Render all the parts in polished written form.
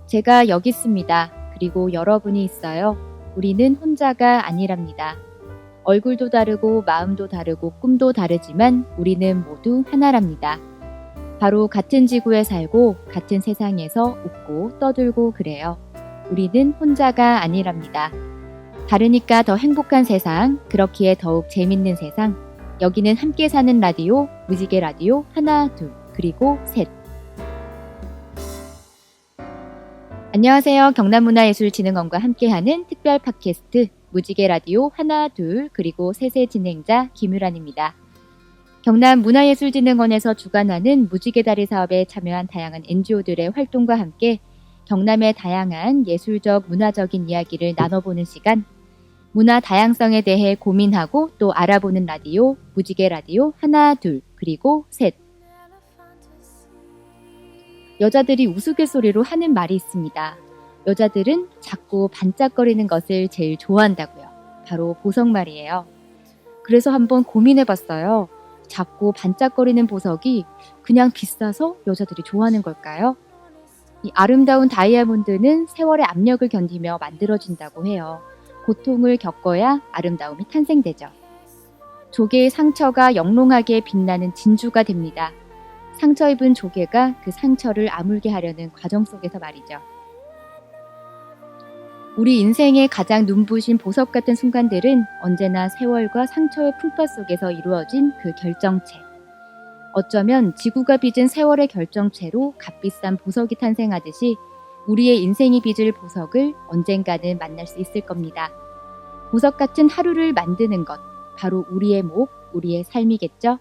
제가 여기 있습니다. 그리고 여러분이 있어요. 우리는 혼자가 아니랍니다. 얼굴도 다르고 마음도 다르고 꿈도 다르지만 우리는 모두 하나랍니다. 바로 같은 지구에 살고 같은 세상에서 웃고 떠들고 그래요. 우리는 혼자가 아니랍니다. 다르니까 더 행복한 세상, 그렇기에 더욱 재밌는 세상. 여기는 함께 사는 라디오, 무지개 라디오 하나, 둘, 그리고 셋. 안녕하세요. 경남문화예술진흥원과 함께하는 특별 팟캐스트 무지개 라디오 하나, 둘, 그리고 셋의 진행자 김유란입니다. 경남문화예술진흥원에서 주관하는 무지개다리 사업에 참여한 다양한 NGO들의 활동과 함께 경남의 다양한 예술적, 문화적인 이야기를 나눠보는 시간, 문화 다양성에 대해 고민하고 또 알아보는 라디오, 무지개 라디오 하나, 둘, 그리고 셋. 여자들이 우스갯소리로 하는 말이 있습니다. 여자들은 작고 반짝거리는 것을 제일 좋아한다고요. 바로 보석 말이에요. 그래서 한번 고민해봤어요. 작고 반짝거리는 보석이 그냥 비싸서 여자들이 좋아하는 걸까요? 이 아름다운 다이아몬드는 세월의 압력을 견디며 만들어진다고 해요. 고통을 겪어야 아름다움이 탄생되죠. 조개의 상처가 영롱하게 빛나는 진주가 됩니다. 상처 입은 조개가 그 상처를 아물게 하려는 과정 속에서 말이죠. 우리 인생의 가장 눈부신 보석 같은 순간들은 언제나 세월과 상처의 풍파 속에서 이루어진 그 결정체. 어쩌면 지구가 빚은 세월의 결정체로 값비싼 보석이 탄생하듯이 우리의 인생이 빚을 보석을 언젠가는 만날 수 있을 겁니다. 보석 같은 하루를 만드는 것, 바로 우리의 목, 우리의 삶이겠죠?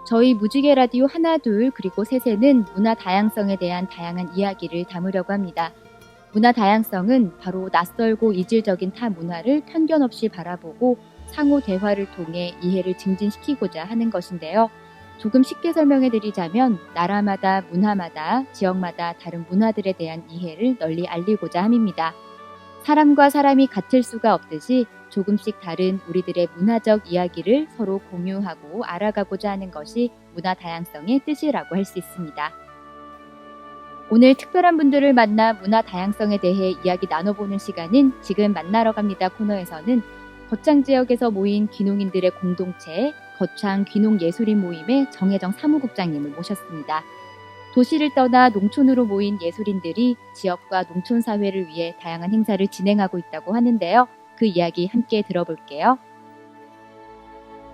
저희 무지개 라디오 하나, 둘, 그리고 셋에는 문화 다양성에 대한 다양한 이야기를 담으려고 합니다. 문화 다양성은 바로 낯설고 이질적인 타 문화를 편견 없이 바라보고 상호 대화를 통해 이해를 증진시키고자 하는 것인데요. 조금 쉽게 설명해 드리자면 나라마다, 문화마다, 지역마다 다른 문화들에 대한 이해를 널리 알리고자 함입니다. 사람과 사람이 같을 수가 없듯이 조금씩 다른 우리들의 문화적 이야기를 서로 공유하고 알아가고자 하는 것이 문화 다양성의 뜻이라고 할 수 있습니다. 오늘 특별한 분들을 만나 문화 다양성에 대해 이야기 나눠보는 시간인 지금 만나러 갑니다 코너에서는 거창 지역에서 모인 귀농인들의 공동체 거창 귀농예술인 모임의 정혜정 사무국장님을 모셨습니다. 도시를 떠나 농촌으로 모인 예술인들이 지역과 농촌 사회를 위해 다양한 행사를 진행하고 있다고 하는데요. 그 이야기 함께 들어볼게요.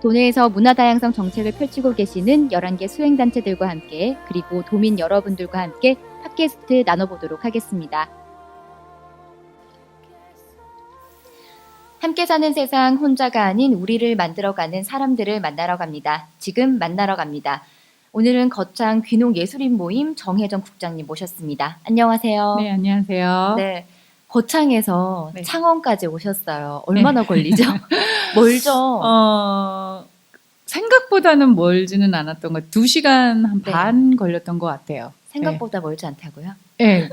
도내에서 문화다양성 정책을 펼치고 계시는 11개 수행단체들과 함께 그리고 도민 여러분들과 함께 팟캐스트 나눠보도록 하겠습니다. 함께 사는 세상 혼자가 아닌 우리를 만들어가는 사람들을 만나러 갑니다. 지금 만나러 갑니다. 오늘은 거창 귀농예술인 모임 정혜정 국장님 모셨습니다. 안녕하세요. 네, 안녕하세요. 네, 거창에서 네. 창원까지 오셨어요. 얼마나 걸리죠? 멀죠? 생각보다는 멀지는 않았던 것 같아요. 2시간 한 네. 반 걸렸던 것 같아요. 생각보다 멀지 않다고요? 네.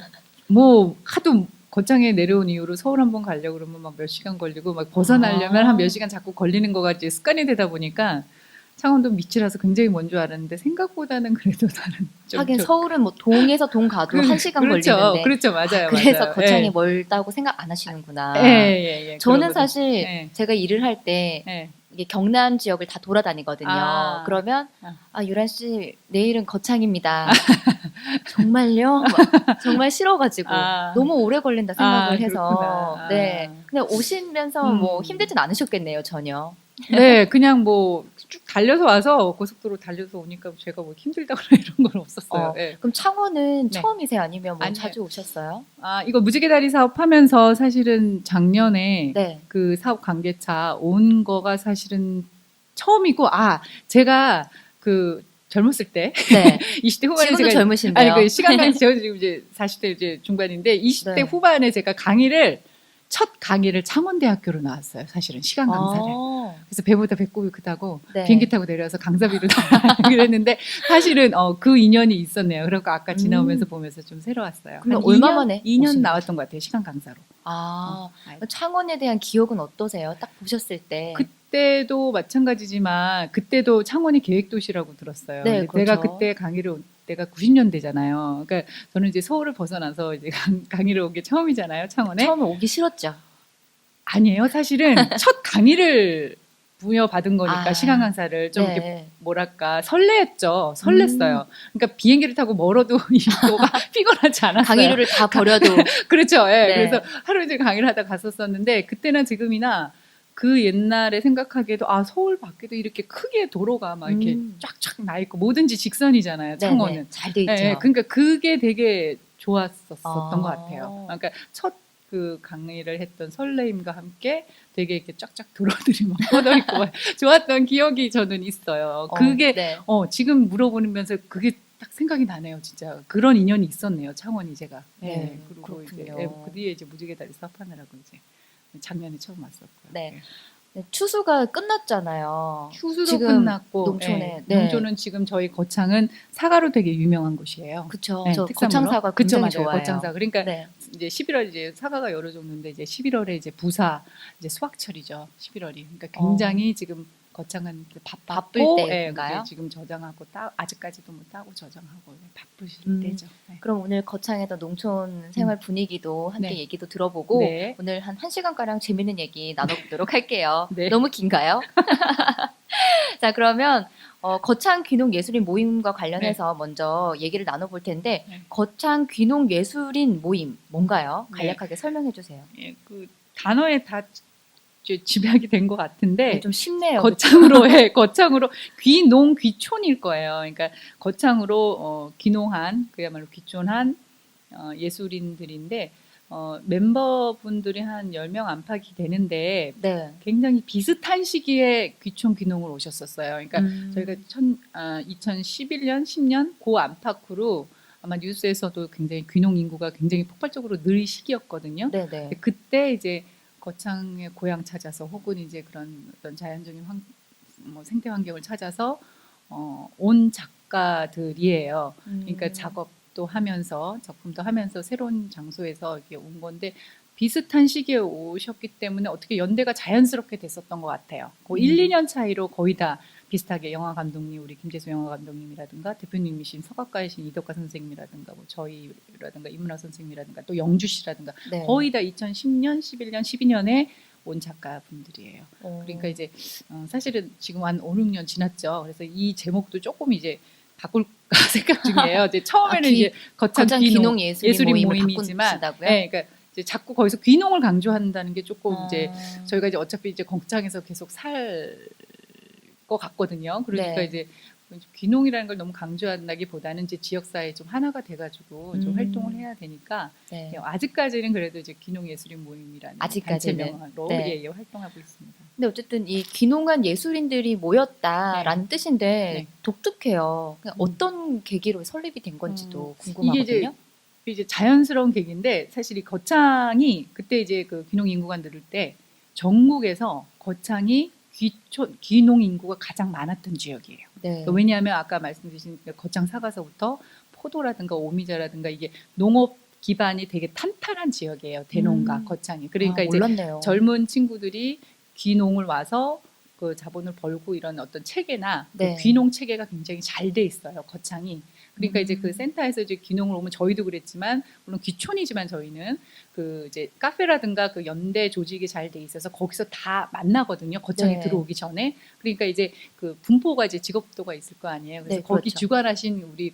뭐 하도 거창에 내려온 이후로 서울 한번 가려고 그러면 막 몇 시간 걸리고 막 벗어나려면 한 몇 시간 자꾸 걸리는 거가 이제 습관이 되다 보니까 창원도 밑이라서 굉장히 먼 줄 알았는데 생각보다는 그래도 나는 좀 하긴 서울은 뭐 동에서 동 가도 1시간 그렇죠. 걸리는데 그렇죠. 맞아요. 그래서 맞아요. 거창이 예. 멀다고 생각 안 하시는구나. 예. 저는 그러거든요. 사실 예. 제가 일을 할 때 예. 이게 경남 지역을 다 돌아다니거든요. 아. 그러면 아. 유란 씨 내일은 거창입니다. 정말요? 막 정말 싫어가지고 너무 오래 걸린다 생각을 해서 그렇구나. 네. 근데 오시면서 뭐 힘들진 않으셨겠네요 전혀. 네, 그냥 뭐 쭉 달려서 와서 고속도로 달려서 오니까 제가 뭐 힘들다거나 이런 건 없었어요. 네. 그럼 창원은 네. 처음이세요? 아니면 뭐 아니요. 자주 오셨어요? 이거 무지개다리 사업하면서 사실은 작년에 네. 그 사업 관계차 온 거가 사실은 처음이고, 제가 그 젊었을 때 네. 20대 후반에 지금도 제가 젊으신데요. 그 시간 강의 제가 지금 이제 40대 이제 중반인데 20대 네. 후반에 제가 첫 강의를 창원대학교로 나왔어요. 사실은 시간 강사를. 그래서 배보다 배꼽이 크다고 네. 비행기 타고 내려와서 강사비로 다니기로 했는데 사실은 그 인연이 있었네요. 그리고 아까 지나오면서 보면서 좀 새로웠어요. 그럼 한 얼마 만에 2년 오신 나왔던 것 같아요. 시간 강사로. 창원에 대한 기억은 어떠세요? 딱 보셨을 때. 그때도 마찬가지지만 그때도 창원이 계획도시라고 들었어요. 네, 근데 그렇죠. 내가 그때 강의를 내가 90년대잖아요. 그러니까 저는 이제 서울을 벗어나서 이제 강의를 온 게 처음이잖아요, 창원에. 처음에 오기 싫었죠. 아니에요. 사실은 첫 강의를 부여받은 거니까 아, 시간 강사를 좀 이렇게 네. 뭐랄까 설렜죠. 설렜어요. 그러니까 비행기를 타고 멀어도 이거가 피곤하지 않았어요. 강의료를 다 버려도 그렇죠. 예. 네. 그래서 하루 이틀 강의를 하다 갔었었는데 그때나 지금이나 그 옛날에 생각하기에도 아 서울 밖에도 이렇게 크게 도로가 막 이렇게 쫙쫙 나 있고 뭐든지 직선이잖아요. 창원은. 잘 돼 있죠. 예, 그러니까 그게 되게 좋았었던 아. 것 같아요. 그러니까 첫 그 강의를 했던 설레임과 함께 되게 이렇게 쫙쫙 도로들이 막 뻗어 있고 막 좋았던 기억이 저는 있어요. 그게 네. 지금 물어보면서 그게 딱 생각이 나네요, 진짜. 그런 인연이 있었네요, 창원이 제가. 네, 그리고 그렇군요. 이제 그 뒤에 이제 무지개 다리 사업하느라고 이제 작년에 처음 왔었고요. 네. 네, 추수가 끝났잖아요. 추수도 지금 끝났고 농촌에, 네. 농촌은 지금 저희 거창은 사과로 되게 유명한 곳이에요. 그쵸. 네, 저 특산물로. 거창 사과 그쵸, 굉장히 맞아요. 좋아해요. 거창 사과. 그러니까 네. 이제 11월 이제 사과가 여러 종류인데 이제 11월에 이제 부사 이제 수확철이죠. 11월이. 그러니까 굉장히 지금 거창은 바쁠 바빴고 때인가요? 그게 지금 저장하고 아직까지도 못 따고 저장하고 바쁘실 때죠. 네. 그럼 오늘 거창에서 농촌 생활 분위기도 함께 네. 얘기도 들어보고 네. 오늘 한 1시간가량 재밌는 얘기 나눠보도록 할게요. 네. 너무 긴가요? 자, 그러면 거창 귀농 예술인 모임과 관련해서 먼저 얘기를 나눠볼 텐데 네. 거창 귀농 예술인 모임 뭔가요? 네. 간략하게 설명해 주세요. 예, 그 단어에 다 집약이 된 것 같은데 네, 좀 쉽네요. 거창으로 귀농 귀촌일 거예요. 그러니까 거창으로 귀농한 그야말로 귀촌한 예술인들인데 멤버분들이 한 10명 안팎이 되는데 네. 굉장히 비슷한 시기에 귀촌 귀농을 오셨었어요. 그러니까 저희가 2011년, 10년 그 안팎으로 아마 뉴스에서도 굉장히 귀농 인구가 굉장히 폭발적으로 늘 시기였거든요. 네네. 그때 이제 거창의 고향 찾아서 혹은 이제 그런 어떤 자연적인 생태 환경을 찾아서 온 작가들이에요. 그러니까 작업도 하면서 작품도 하면서 새로운 장소에서 이렇게 온 건데 비슷한 시기에 오셨기 때문에 어떻게 연대가 자연스럽게 됐었던 것 같아요. 그 1, 2년 차이로 거의 다 비슷하게 영화 감독님, 우리 김재수 영화 감독님이라든가 대표님이신 서각가이신 이덕화 선생님이라든가 뭐 저희라든가 이문학 선생님이라든가 또 영주 씨라든가 네. 거의 다 2010년, 11년, 12년에 온 작가분들이에요. 그러니까 이제 사실은 지금 한 5, 6년 지났죠. 그래서 이 제목도 조금 이제 바꿀까 생각 중이에요. 이제 처음에는 이제 거창 귀농 예술인 모임이지만, 네, 그러니까 이제 자꾸 거기서 귀농을 강조한다는 게 조금 이제 저희가 이제 어차피 이제 거창에서 계속 살 것 같거든요. 그러니까 네. 이제 귀농이라는 걸 너무 강조한다기보다는 이제 지역사회 좀 하나가 돼가지고 좀 활동을 해야 되니까 네. 아직까지는 그래도 이제 귀농 예술인 모임이라는 아직까지는. 단체명으로 네. 활동하고 있습니다. 근데 어쨌든 이 귀농한 예술인들이 모였다라는 뜻인데 네. 독특해요. 그러니까 어떤 계기로 설립이 된 건지도 궁금하거든요. 이게 이제 자연스러운 계기인데 사실 이 거창이 그때 이제 그 귀농 인구가 늘을 때 전국에서 거창이 귀농 인구가 가장 많았던 지역이에요. 네. 왜냐하면 아까 말씀드린 거창 사과서부터 포도라든가 오미자라든가 이게 농업 기반이 되게 탄탄한 지역이에요. 대농가 거창이. 그러니까 이제 몰랐네요. 젊은 친구들이 귀농을 와서 그 자본을 벌고 이런 어떤 체계나 네. 그 귀농 체계가 굉장히 잘 돼 있어요. 거창이. 그러니까 이제 그 센터에서 이제 귀농을 오면 저희도 그랬지만 물론 귀촌이지만 저희는 그 이제 카페라든가 그 연대 조직이 잘 돼 있어서 거기서 다 만나거든요. 거창에 네. 들어오기 전에. 그러니까 이제 그 분포가 이제 직업도가 있을 거 아니에요. 그래서 네, 거기 그렇죠. 주관하신 우리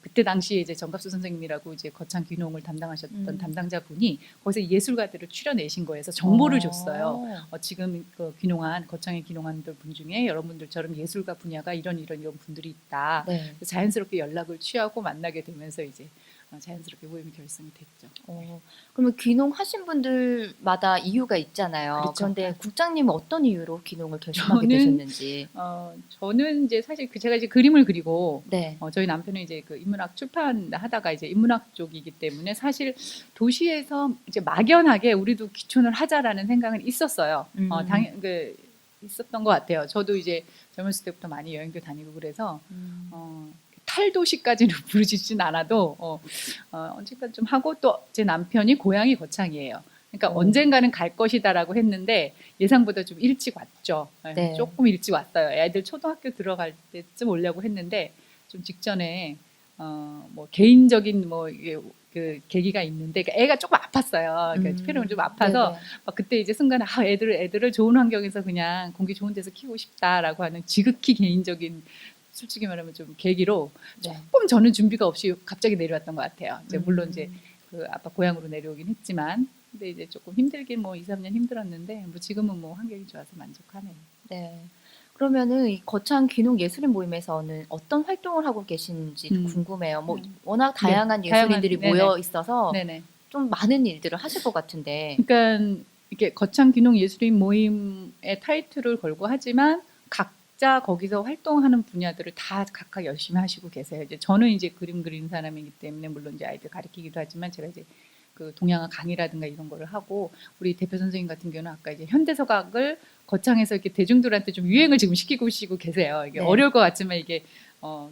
그때 당시에 이제 정갑수 선생님이라고 이제 거창 귀농을 담당하셨던 담당자분이 거기서 예술가들을 추려내신 거에서 정보를 줬어요. 지금 그 귀농한 거창에 귀농한 분 중에 여러분들처럼 예술가 분야가 이런 분들이 있다. 네. 자연스럽게 연락을 취하고 만나게 되면서 이제 자연스럽게 모임이 결성이 됐죠. 그러면 귀농하신 분들마다 이유가 있잖아요. 그렇죠. 그런데 국장님은 어떤 이유로 귀농을 결심하게 저는, 되셨는지. 저는 이제 사실 제가 이제 그림을 그리고 네. 저희 남편은 이제 그 인문학 출판하다가 이제 인문학 쪽이기 때문에 사실 도시에서 이제 막연하게 우리도 귀촌을 하자라는 생각은 있었어요. 있었던 것 같아요. 저도 이제 젊었을 때부터 많이 여행도 다니고 그래서 탈도시까지는 부르짖진 않아도 언젠가 좀 하고 또 제 남편이 고향이 거창이에요. 그러니까 언젠가는 갈 것이다라고 했는데 예상보다 좀 일찍 왔죠. 네. 조금 일찍 왔어요. 애들 초등학교 들어갈 때쯤 오려고 했는데 좀 직전에 뭐 개인적인 뭐 이게 그 계기가 있는데 그러니까 애가 조금 아팠어요. 그러니까 폐렴을 좀 아파서 네네. 막 그때 이제 순간에 애들을 좋은 환경에서 그냥 공기 좋은 데서 키우고 싶다라고 하는 지극히 개인적인 솔직히 말하면 좀 계기로 네. 조금 저는 준비가 없이 갑자기 내려왔던 것 같아요. 이제 물론 이제 그 아빠 고향으로 내려오긴 했지만 근데 이제 조금 힘들긴 뭐 2, 3년 힘들었는데 뭐 지금은 뭐 환경이 좋아서 만족하네요. 네. 그러면은 이 거창 귀농 예술인 모임에서는 어떤 활동을 하고 계신지 좀 궁금해요. 뭐 워낙 다양한 예술인들이 네네. 모여 있어서 네네. 좀 많은 일들을 하실 것 같은데. 그러니까 이게 거창 귀농 예술인 모임의 타이틀을 걸고 하지만 각자 거기서 활동하는 분야들을 다 각각 열심히 하시고 계세요. 이제 저는 이제 그림 그리는 사람이기 때문에 물론 이제 아이들 가르치기도 하지만 제가 이제 그 동양화 강의라든가 이런 거를 하고 우리 대표 선생님 같은 경우는 아까 이제 현대서각을 거창해서 이렇게 대중들한테 좀 유행을 지금 시키고 계세요. 이게 네. 어려울 것 같지만 이게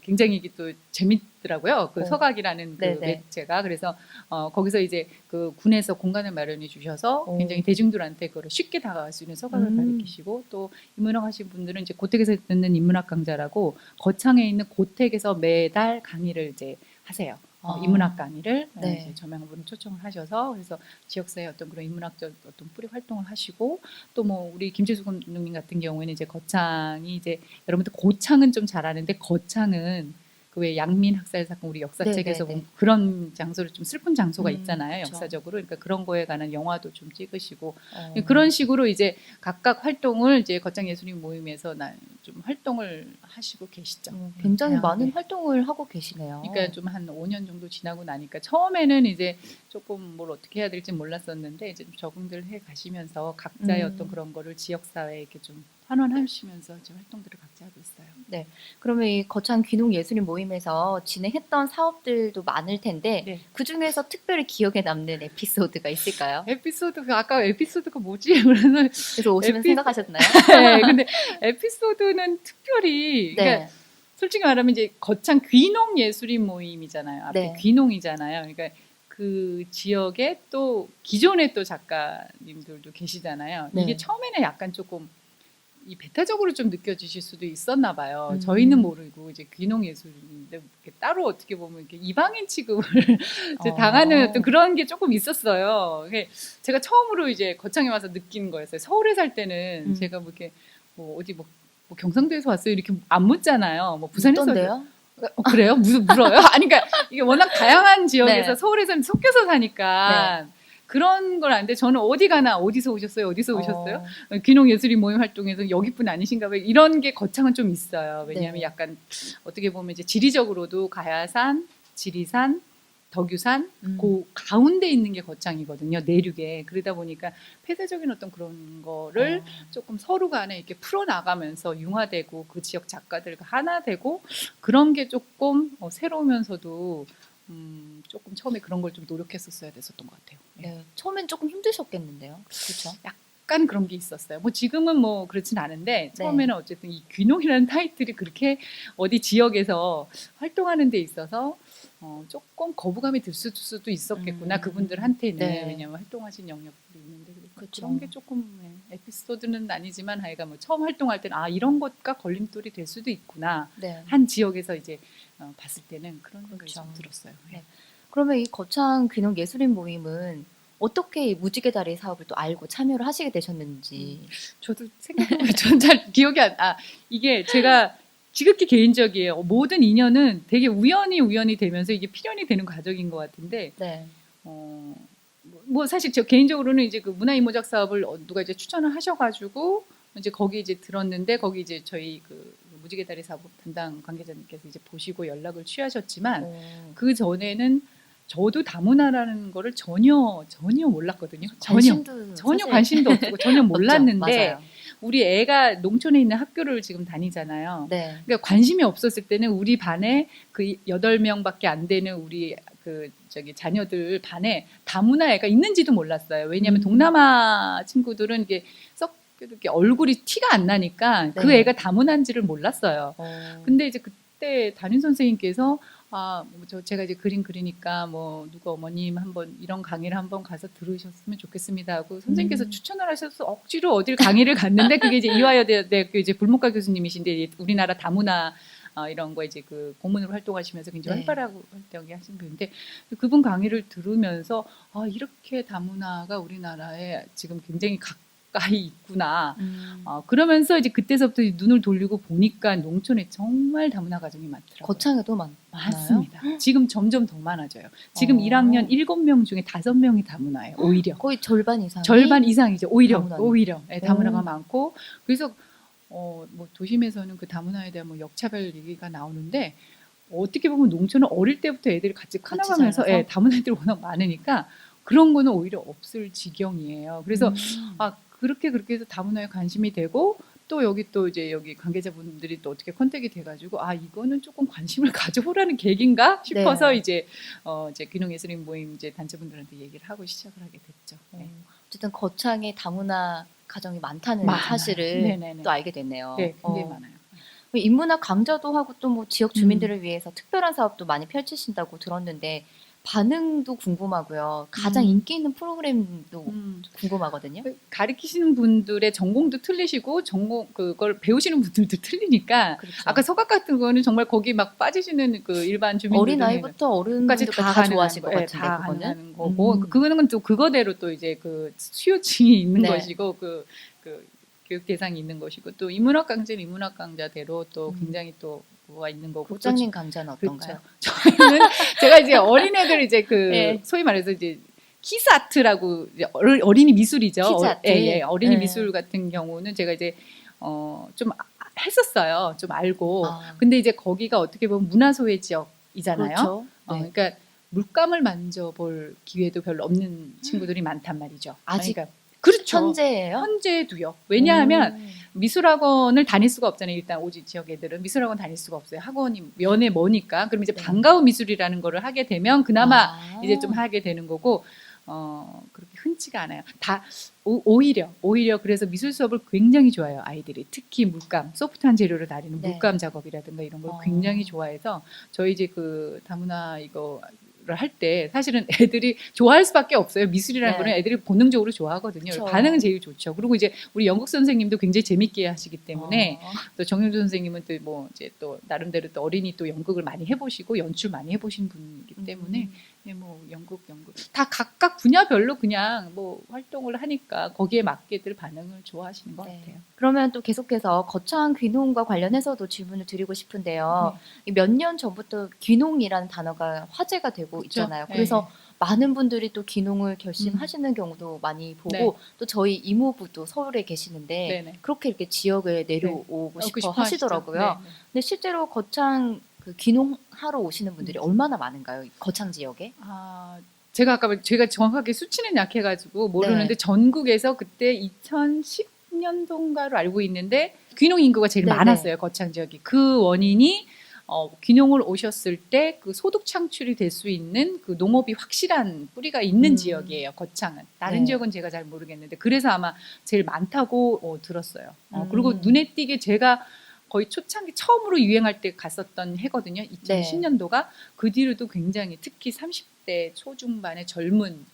굉장히 이게 또 재밌더라고요. 그 오. 서각이라는 그 네네. 매체가 그래서 거기서 이제 그 군에서 공간을 마련해 주셔서 오. 굉장히 대중들한테 그걸 쉽게 다가갈 수 있는 서각을 가르치시고 또 인문학 하신 분들은 이제 고택에서 듣는 인문학 강좌라고 거창에 있는 고택에서 매달 강의를 이제 하세요. 인문학 강의를 네. 이제 저명분을 초청을 하셔서 그래서 지역사회 어떤 그런 인문학적 어떤 뿌리 활동을 하시고 또 뭐 우리 김재수 감독님 같은 경우에는 이제 거창이 이제 여러분들 고창은 좀 잘 아는데 거창은 그 왜 양민 학살 사건 우리 역사책에서 네네네. 보면 그런 장소를 좀 슬픈 장소가 있잖아요. 그쵸. 역사적으로 그러니까 그런 거에 관한 영화도 좀 찍으시고 그런 식으로 이제 각각 활동을 이제 거창 예술인 모임에서 좀 활동을 하시고 계시죠. 굉장히 다양하게. 많은 활동을 하고 계시네요. 그러니까 좀 한 5년 정도 지나고 나니까 처음에는 이제 조금 뭘 어떻게 해야 될지 몰랐었는데 이제 좀 적응들 해 가시면서 각자의 어떤 그런 거를 지역 사회에 이렇게 좀 환원하시면서 이제 활동들을 각자 하고 있어요. 네. 그러면 이 거창 귀농 예술인 모임에서 진행했던 사업들도 많을 텐데 네. 그 중에서 특별히 기억에 남는 에피소드가 있을까요? 에피소드가 아까 에피소드가 뭐지? 그래서 그래서 오시면 생각하셨나요? 네, 근데 에피소드는 특별히 그러니까 네. 솔직히 말하면 이제 거창 귀농 예술인 모임이잖아요. 앞에 네. 귀농이잖아요. 그러니까 그 지역에 또 기존의 또 작가님들도 계시잖아요. 네. 이게 처음에는 약간 조금 이 배타적으로 좀 느껴지실 수도 있었나 봐요. 저희는 모르고 이제 귀농 예술인인데 따로 어떻게 보면 이렇게 이방인 취급을 이제 당하는 어떤 그런 게 조금 있었어요. 제가 처음으로 이제 거창에 와서 느낀 거였어요. 서울에 살 때는 제가 뭐 이렇게 뭐 어디 뭐 경상도에서 왔어요 이렇게 안 묻잖아요. 뭐 부산에서 어떤데요? 그래요? 물어요? 아니 그러니까 이게 워낙 다양한 지역에서 네. 서울에서는 섞여서 사니까 그런 걸 아는데 저는 어디 가나 어디서 오셨어요? 어디서 오셨어요? 귀농 예술인 모임 활동에서 여기뿐 아니신가 봐요. 이런 게 거창은 좀 있어요. 왜냐하면 네. 약간 어떻게 보면 이제 지리적으로도 가야산, 지리산, 덕유산 그 가운데 있는 게 거창이거든요. 내륙에. 그러다 보니까 폐쇄적인 어떤 그런 거를 조금 서로 간에 이렇게 풀어나가면서 융화되고 그 지역 작가들과 하나 되고 그런 게 조금 새로우면서도 조금 처음에 그런 걸 좀 노력했었어야 됐었던 것 같아요. 네. 처음엔 조금 힘드셨겠는데요. 그렇죠? 약간 그런 게 있었어요. 뭐 지금은 뭐 그렇진 않은데 처음에는 어쨌든 이 귀농이라는 타이틀이 그렇게 어디 지역에서 활동하는 데 있어서 조금 거부감이 들 수도 있었겠구나 그분들한테는. 네. 왜냐하면 활동하신 영역들이 있는데 그렇죠. 그런 게 조금 에피소드는 아니지만 하여간 뭐 처음 활동할 때는 이런 것과 걸림돌이 될 수도 있구나. 네. 한 지역에서 이제 봤을 때는 그런 생각이 그렇죠. 좀 들었어요. 네. 그러면 이 거창 귀농 예술인 모임은 어떻게 이 무지개 다리 사업을 또 알고 참여를 하시게 되셨는지. 저도 생각해보면 전 잘 기억이 이게 제가 지극히 개인적이에요. 모든 인연은 되게 우연히 되면서 이게 필연이 되는 과정인 것 같은데 네. 뭐 사실 저 개인적으로는 이제 그 문화인모작 사업을 누가 이제 추천을 하셔가지고 이제 거기 이제 들었는데 거기 이제 저희 그 무지개 다리 사업 담당 관계자님께서 이제 보시고 연락을 취하셨지만 그 전에는 저도 다문화라는 거를 전혀 몰랐거든요. 전혀 관심도 없고 전혀 몰랐는데 맞아요. 우리 애가 농촌에 있는 학교를 지금 다니잖아요. 네. 그러니까 관심이 없었을 때는 우리 반에 그 8명밖에 안 되는 우리 그 자녀들 반에 다문화 애가 있는지도 몰랐어요. 왜냐하면 동남아 친구들은 이게 썩 이렇게 얼굴이 티가 안 나니까 그 네. 애가 다문화인지를 몰랐어요. 근데 이제 그때 담임 선생님께서 제가 이제 그림 그리니까 뭐 누구 어머님 한번 이런 강의를 한번 가서 들으셨으면 좋겠습니다 하고 선생님께서 추천을 하셔서 억지로 어딜 강의를 갔는데 그게 이제 이화여대학교 이제 불목가 교수님이신데 우리나라 다문화 이런 거 이제 그 고문으로 활동하시면서 굉장히 네. 활발하고 활동이 하신 분인데 그분 강의를 들으면서 이렇게 다문화가 우리나라에 지금 굉장히 가까이 있구나. 그러면서 이제 그때서부터 눈을 돌리고 보니까 농촌에 정말 다문화 가정이 많더라고요. 거창에도 많습니다. 지금 점점 더 많아져요. 지금 1학년 7명 중에 5명이 다문화예요. 오히려. 거의 절반 이상이 절반 이상이죠. 다문화네. 오히려 네, 다문화가 많고 그래서 뭐 도심에서는 그 다문화에 대한 뭐 역차별 얘기가 나오는데 어떻게 보면 농촌은 어릴 때부터 애들이 같이 커나가면서 자라서? 다문화 애들이 워낙 많으니까 그런 거는 오히려 없을 지경이에요. 그래서 그렇게 해서 다문화에 관심이 되고 또 이제 여기 관계자분들이 또 어떻게 컨택이 돼가지고 이거는 조금 관심을 가져보라는 계기인가 싶어서 네. 이제 귀농예술인 모임 이제 단체분들한테 얘기를 하고 시작을 하게 됐죠. 네. 어쨌든 거창에 다문화 가정이 많다는 많아요. 사실을 네네네. 또 알게 됐네요. 네, 굉장히 많아요. 인문학 강좌도 하고 또 뭐 지역 주민들을 위해서 특별한 사업도 많이 펼치신다고 들었는데 반응도 궁금하고요. 가장 인기 있는 프로그램도 궁금하거든요. 가르치시는 분들의 전공도 틀리시고 그걸 배우시는 분들도 틀리니까 그렇죠. 아까 석학 같은 거는 정말 거기 막 빠지시는 그 일반 주민들 어린 아이부터 어른까지 다 좋아하실 것 같은데 다 그거는 가능한 거고 그거는 또 그거대로 또 이제 그 수요층이 있는 네. 것이고 그 교육 대상이 있는 것이고 또 인문학 강좌는 인문학 강좌대로 또 굉장히 또 뭐가 있는 거고 국장님 강좌는 어떤가요? 그렇죠. 저희는 제가 이제 어린애들 이제 네. 소위 말해서 이제 키즈 아트라고 이제 어린이 미술이죠. 키즈 아트. 어린이 네. 미술 같은 경우는 제가 이제 좀 했었어요. 좀 알고. 아. 근데 이제 거기가 어떻게 보면 문화소외 지역이잖아요. 그렇죠. 네. 그러니까 물감을 만져볼 기회도 별로 없는 친구들이 많단 말이죠. 아직 그러니까 그렇죠. 현재예요? 현재도요. 왜냐하면 미술학원을 다닐 수가 없잖아요. 일단 오지 지역 애들은 미술학원 다닐 수가 없어요. 학원이 면에 머니까. 그럼 이제 네. 반가운 미술이라는 거를 하게 되면 그나마 이제 좀 하게 되는 거고 그렇게 흔치가 않아요. 다 오히려 그래서 미술 수업을 굉장히 좋아해요. 아이들이 특히 물감, 소프트한 재료를 다리는 네. 물감 작업이라든가 이런 걸 굉장히 좋아해서 저희 이제 그 다문화 이거 할 때 사실은 애들이 좋아할 수밖에 없어요. 미술이라는 네. 거는 애들이 본능적으로 좋아하거든요. 그쵸. 반응은 제일 좋죠. 그리고 이제 우리 연극 선생님도 굉장히 재밌게 하시기 때문에 또 정영주 선생님은 또 뭐 이제 또 나름대로 또 어린이 또 연극을 많이 해보시고 연출 많이 해보신 분이기 때문에 뭐 연극 다 각각 분야별로 그냥 뭐 활동을 하니까 거기에 맞게들 반응을 좋아하시는 것 같아요. 그러면 또 계속해서 거창 귀농과 관련해서도 질문을 드리고 싶은데요. 몇 년 전부터 귀농이라는 단어가 화제가 되고 그쵸? 있잖아요. 그래서 많은 분들이 또 귀농을 결심하시는 경우도 많이 보고 네. 또 저희 이모부도 서울에 계시는데 네네. 그렇게 이렇게 지역에 내려오고 싶어 하시더라고요. 네. 근데 실제로 거창 그 귀농하러 오시는 분들이 얼마나 많은가요? 거창 지역에? 제가 정확하게 수치는 약해가지고 모르는데 전국에서 그때 2010년도인가로 알고 있는데 귀농 인구가 제일 네네. 많았어요. 거창 지역이. 그 원인이 귀농을 오셨을 때 그 소득 창출이 될 수 있는 그 농업이 확실한 뿌리가 있는 지역이에요. 거창은. 다른 네. 지역은 제가 잘 모르겠는데 그래서 아마 제일 많다고 들었어요. 그리고 눈에 띄게 제가 거의 초창기 처음으로 유행할 때 갔었던 해거든요. 2010년도가. 그 뒤로도 굉장히 특히 30대 초중반의 젊은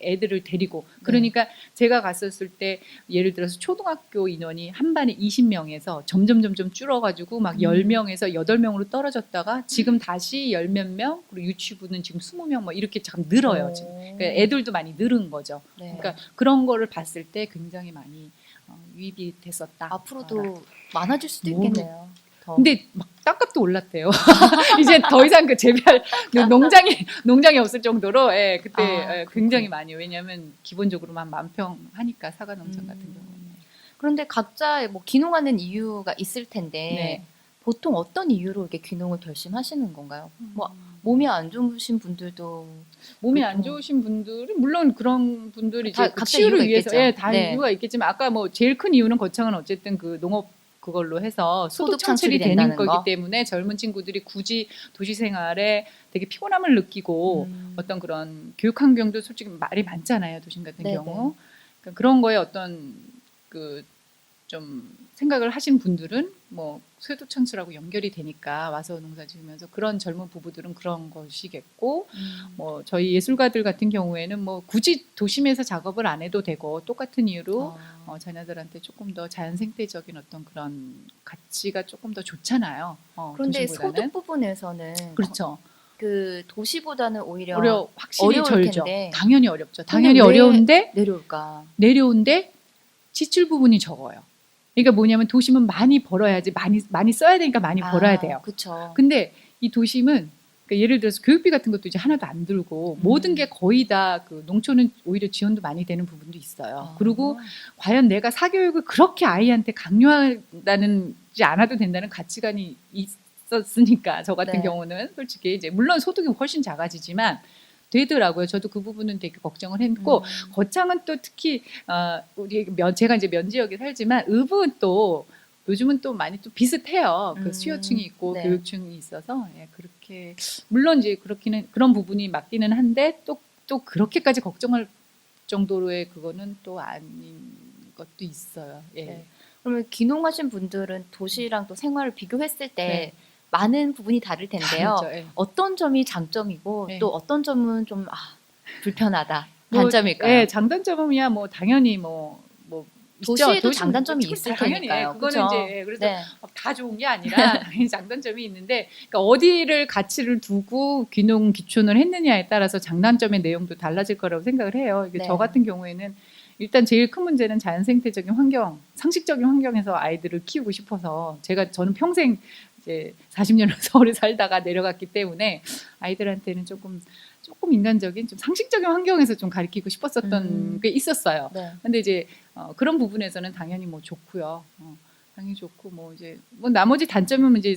애들을 데리고 그러니까 제가 갔었을 때 예를 들어서 초등학교 인원이 한 반에 20명에서 점점 줄어가지고 막 10명에서 8명으로 떨어졌다가 지금 다시 10몇 명 그리고 유치부는 지금 20명 뭐 이렇게 참 늘어요. 지금. 그러니까 애들도 많이 늘은 거죠. 네. 그러니까 그런 거를 봤을 때 굉장히 많이 유입이 됐었다. 앞으로도 많아질 수도 있겠네요. 더. 근데 막 땅값도 올랐대요. 이제 더 이상 그 재배할 농장이 없을 정도로 그때 굉장히 많이 왜냐하면 기본적으로만 10,000평 하니까 사과 농장 같은 경우는. 그런데 각자 뭐 귀농하는 이유가 있을 텐데 보통 어떤 이유로 이렇게 귀농을 결심하시는 건가요? 뭐 몸이 안 좋으신 분들도 몸이 안 좋으신 분들은 물론 그런 분들이 이제 그 각자 치유를 이유가 위해서 있겠죠. 다 네. 이유가 있겠지만 아까 뭐 제일 큰 이유는 거창은 어쨌든 그 농업 그걸로 해서 소득 창출이 되는 된다는 거기 거? 때문에 젊은 친구들이 굳이 도시 생활에 되게 피곤함을 느끼고 어떤 그런 교육 환경도 솔직히 말이 많잖아요. 도심 같은 네네. 경우. 그러니까 그런 거에 어떤 그 좀 생각을 하신 분들은 뭐 쇠도창수라고 연결이 되니까 와서 농사 지으면서 그런 젊은 부부들은 그런 것이겠고 뭐 저희 예술가들 같은 경우에는 뭐 굳이 도심에서 작업을 안 해도 되고 똑같은 이유로 자녀들한테 조금 더 자연 생태적인 어떤 그런 가치가 조금 더 좋잖아요. 그런데 도심보다는. 소득 부분에서는 그렇죠. 그 도시보다는 오히려 확실히 어려울 절죠. 텐데. 당연히 어렵죠. 근데 당연히 왜 어려운데 내려올까? 내려온데 지출 부분이 적어요. 그러니까 뭐냐면 도심은 많이 벌어야지 많이 써야 되니까 많이 벌어야 돼요. 그렇죠. 근데 이 도심은 그러니까 예를 들어서 교육비 같은 것도 이제 하나도 안 들고 모든 게 거의 다 그 농촌은 오히려 지원도 많이 되는 부분도 있어요. 그리고 과연 내가 사교육을 그렇게 아이한테 강요하지 않아도 된다는 가치관이 있었으니까 저 같은 네. 경우는 솔직히 이제 물론 소득이 훨씬 작아지지만 되더라고요. 저도 그 부분은 되게 걱정을 했고 거창은 또 특히 제가 이제 면지역에 살지만 읍은 또 요즘은 또 많이 또 비슷해요. 그 수요층이 있고 네. 교육층이 있어서 그렇게 물론 이제 그렇기는 그런 부분이 맞기는 한데 또 그렇게까지 걱정할 정도로의 그거는 또 아닌 것도 있어요. 예. 네. 그러면 귀농하신 분들은 도시랑 또 생활을 비교했을 때 네. 많은 부분이 다를 텐데요. 다르죠. 예. 어떤 점이 장점이고 네. 또 어떤 점은 좀 불편하다, 뭐, 단점일까요? 예, 장단점이야 뭐 당연히 뭐 있죠. 도시에도 도시는 장단점이 그건 있을 당연히, 테니까요. 그거는 그쵸? 이제 그래서 네. 다 좋은 게 아니라 당연히 장단점이 있는데 그러니까 어디를 가치를 두고 귀촌을 했느냐에 따라서 장단점의 내용도 달라질 거라고 생각을 해요. 이게 네. 저 같은 경우에는 일단 제일 큰 문제는 자연 생태적인 환경, 상식적인 환경에서 아이들을 키우고 싶어서 저는 평생 이제 40년을 서울에 살다가 내려갔기 때문에 아이들한테는 조금 인간적인 좀 상식적인 환경에서 좀 가르치고 싶었었던 게 있었어요. 네. 근데 이제 그런 부분에서는 당연히 뭐 좋고요. 당연히 좋고 뭐 이제 뭐 나머지 단점은 이제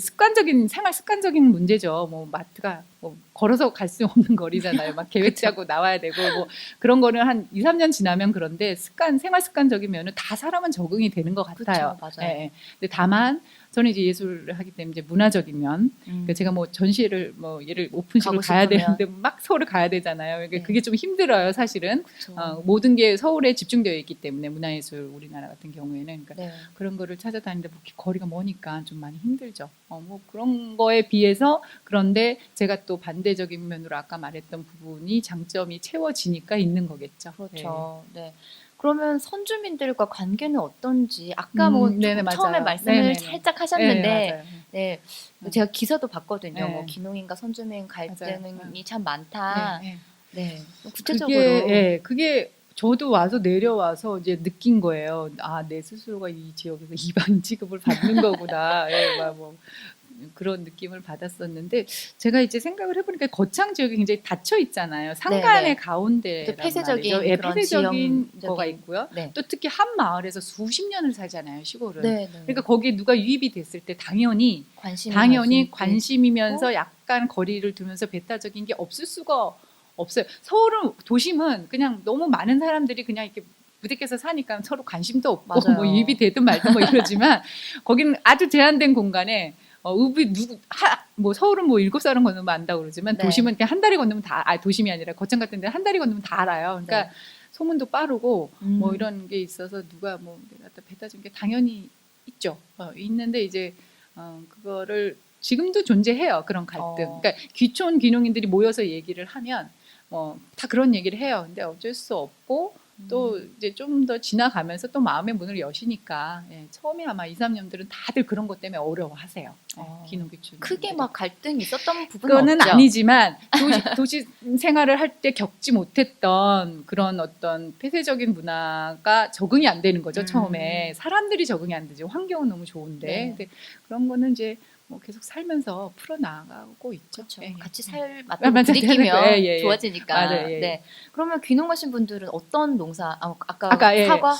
생활 습관적인 문제죠. 뭐 마트가 뭐 걸어서 갈 수 없는 거리잖아요. 막 계획 짜고 나와야 되고 뭐 그런 거는 한 2, 3년 지나면 그런데 생활 습관적이면은 다 사람은 적응이 되는 것 같아요. 그쵸, 맞아요. 예, 예. 근데 다만 저는 이제 예술을 하기 때문에 이제 문화적인 면, 그러니까 제가 뭐 전시회를 뭐 예를 오픈식을 가고 가야 싶으면. 되는데 막 서울을 가야 되잖아요. 그러니까 네. 그게 좀 힘들어요, 사실은. 그쵸. 모든 게 서울에 집중되어 있기 때문에 문화예술 우리나라 같은 경우에는 그러니까 네. 그런 거를 찾아다니는데 뭐 거리가 머니까 좀 많이 힘들죠. 뭐 그런 거에 비해서 그런데 제가 또 반대적인 면으로 아까 말했던 부분이 장점이 채워지니까 있는 거겠죠. 그렇죠. 네. 그러면 선주민들과 관계는 어떤지 아까 뭐 네네, 처음에 맞아요. 말씀을 네네네. 살짝 네, 하셨는데 맞아요. 네. 제가 기사도 봤거든요. 네. 뭐 귀농인과 선주민 갈등이 맞아요. 참 많다. 네, 네. 네. 좀 구체적으로 그게 저도 내려와서 이제 느낀 거예요. 아, 내 스스로가 이 지역에서 이방 취급을 받는 거구나. 예, 뭐 그런 느낌을 받았었는데 제가 이제 생각을 해보니까 거창 지역이 굉장히 닫혀 있잖아요. 상간의 네네. 가운데란 또 폐쇄적인 말이죠. 예, 그런 폐쇄적인 지형적인- 거가 있고요. 네. 또 특히 한 마을에서 수십 년을 살잖아요, 시골은. 네. 그러니까 거기에 누가 유입이 됐을 때 당연히 관심이 관심이면서 약간 거리를 두면서 배타적인 게 없을 수가 없어요. 도심은 그냥 너무 많은 사람들이 그냥 이렇게 부대껴서 사니까 서로 관심도 없고 맞아요. 뭐 유입이 되든 말든 뭐 이러지만 거기는 아주 제한된 공간에 뭐 서울은 뭐 7살은 건너면 안다고 그러지만 네. 도심은 그냥 한 다리 건너면 도심이 아니라 거창 같은 데는 한 다리 건너면 다 알아요. 그러니까 네. 소문도 빠르고 뭐 이런 게 있어서 누가 뭐 내가 배타 준 게 당연히 있죠. 있는데 이제 그거를 지금도 존재해요. 그런 갈등. 그러니까 귀촌 귀농인들이 모여서 얘기를 하면 다 그런 얘기를 해요. 근데 어쩔 수 없고 또 이제 좀 더 지나가면서 또 마음의 문을 여시니까 처음에 아마 2, 3년들은 다들 그런 것 때문에 어려워하세요. 귀농 귀촌. 크게 막 갈등이 있었던 부분은 그거는 없죠. 아니지만 도시 생활을 할 때 겪지 못했던 그런 어떤 폐쇄적인 문화가 적응이 안 되는 거죠. 처음에 사람들이 적응이 안 되죠. 환경은 너무 좋은데 네. 근데 그런 거는 이제 뭐 계속 살면서 풀어나가고 있죠. 그렇죠. 예, 예. 같이 맞다고 맞아요. 부딪히면 예. 좋아지니까. 맞아요. 예. 네. 그러면 귀농하신 분들은 어떤 농사? 아까 예. 사과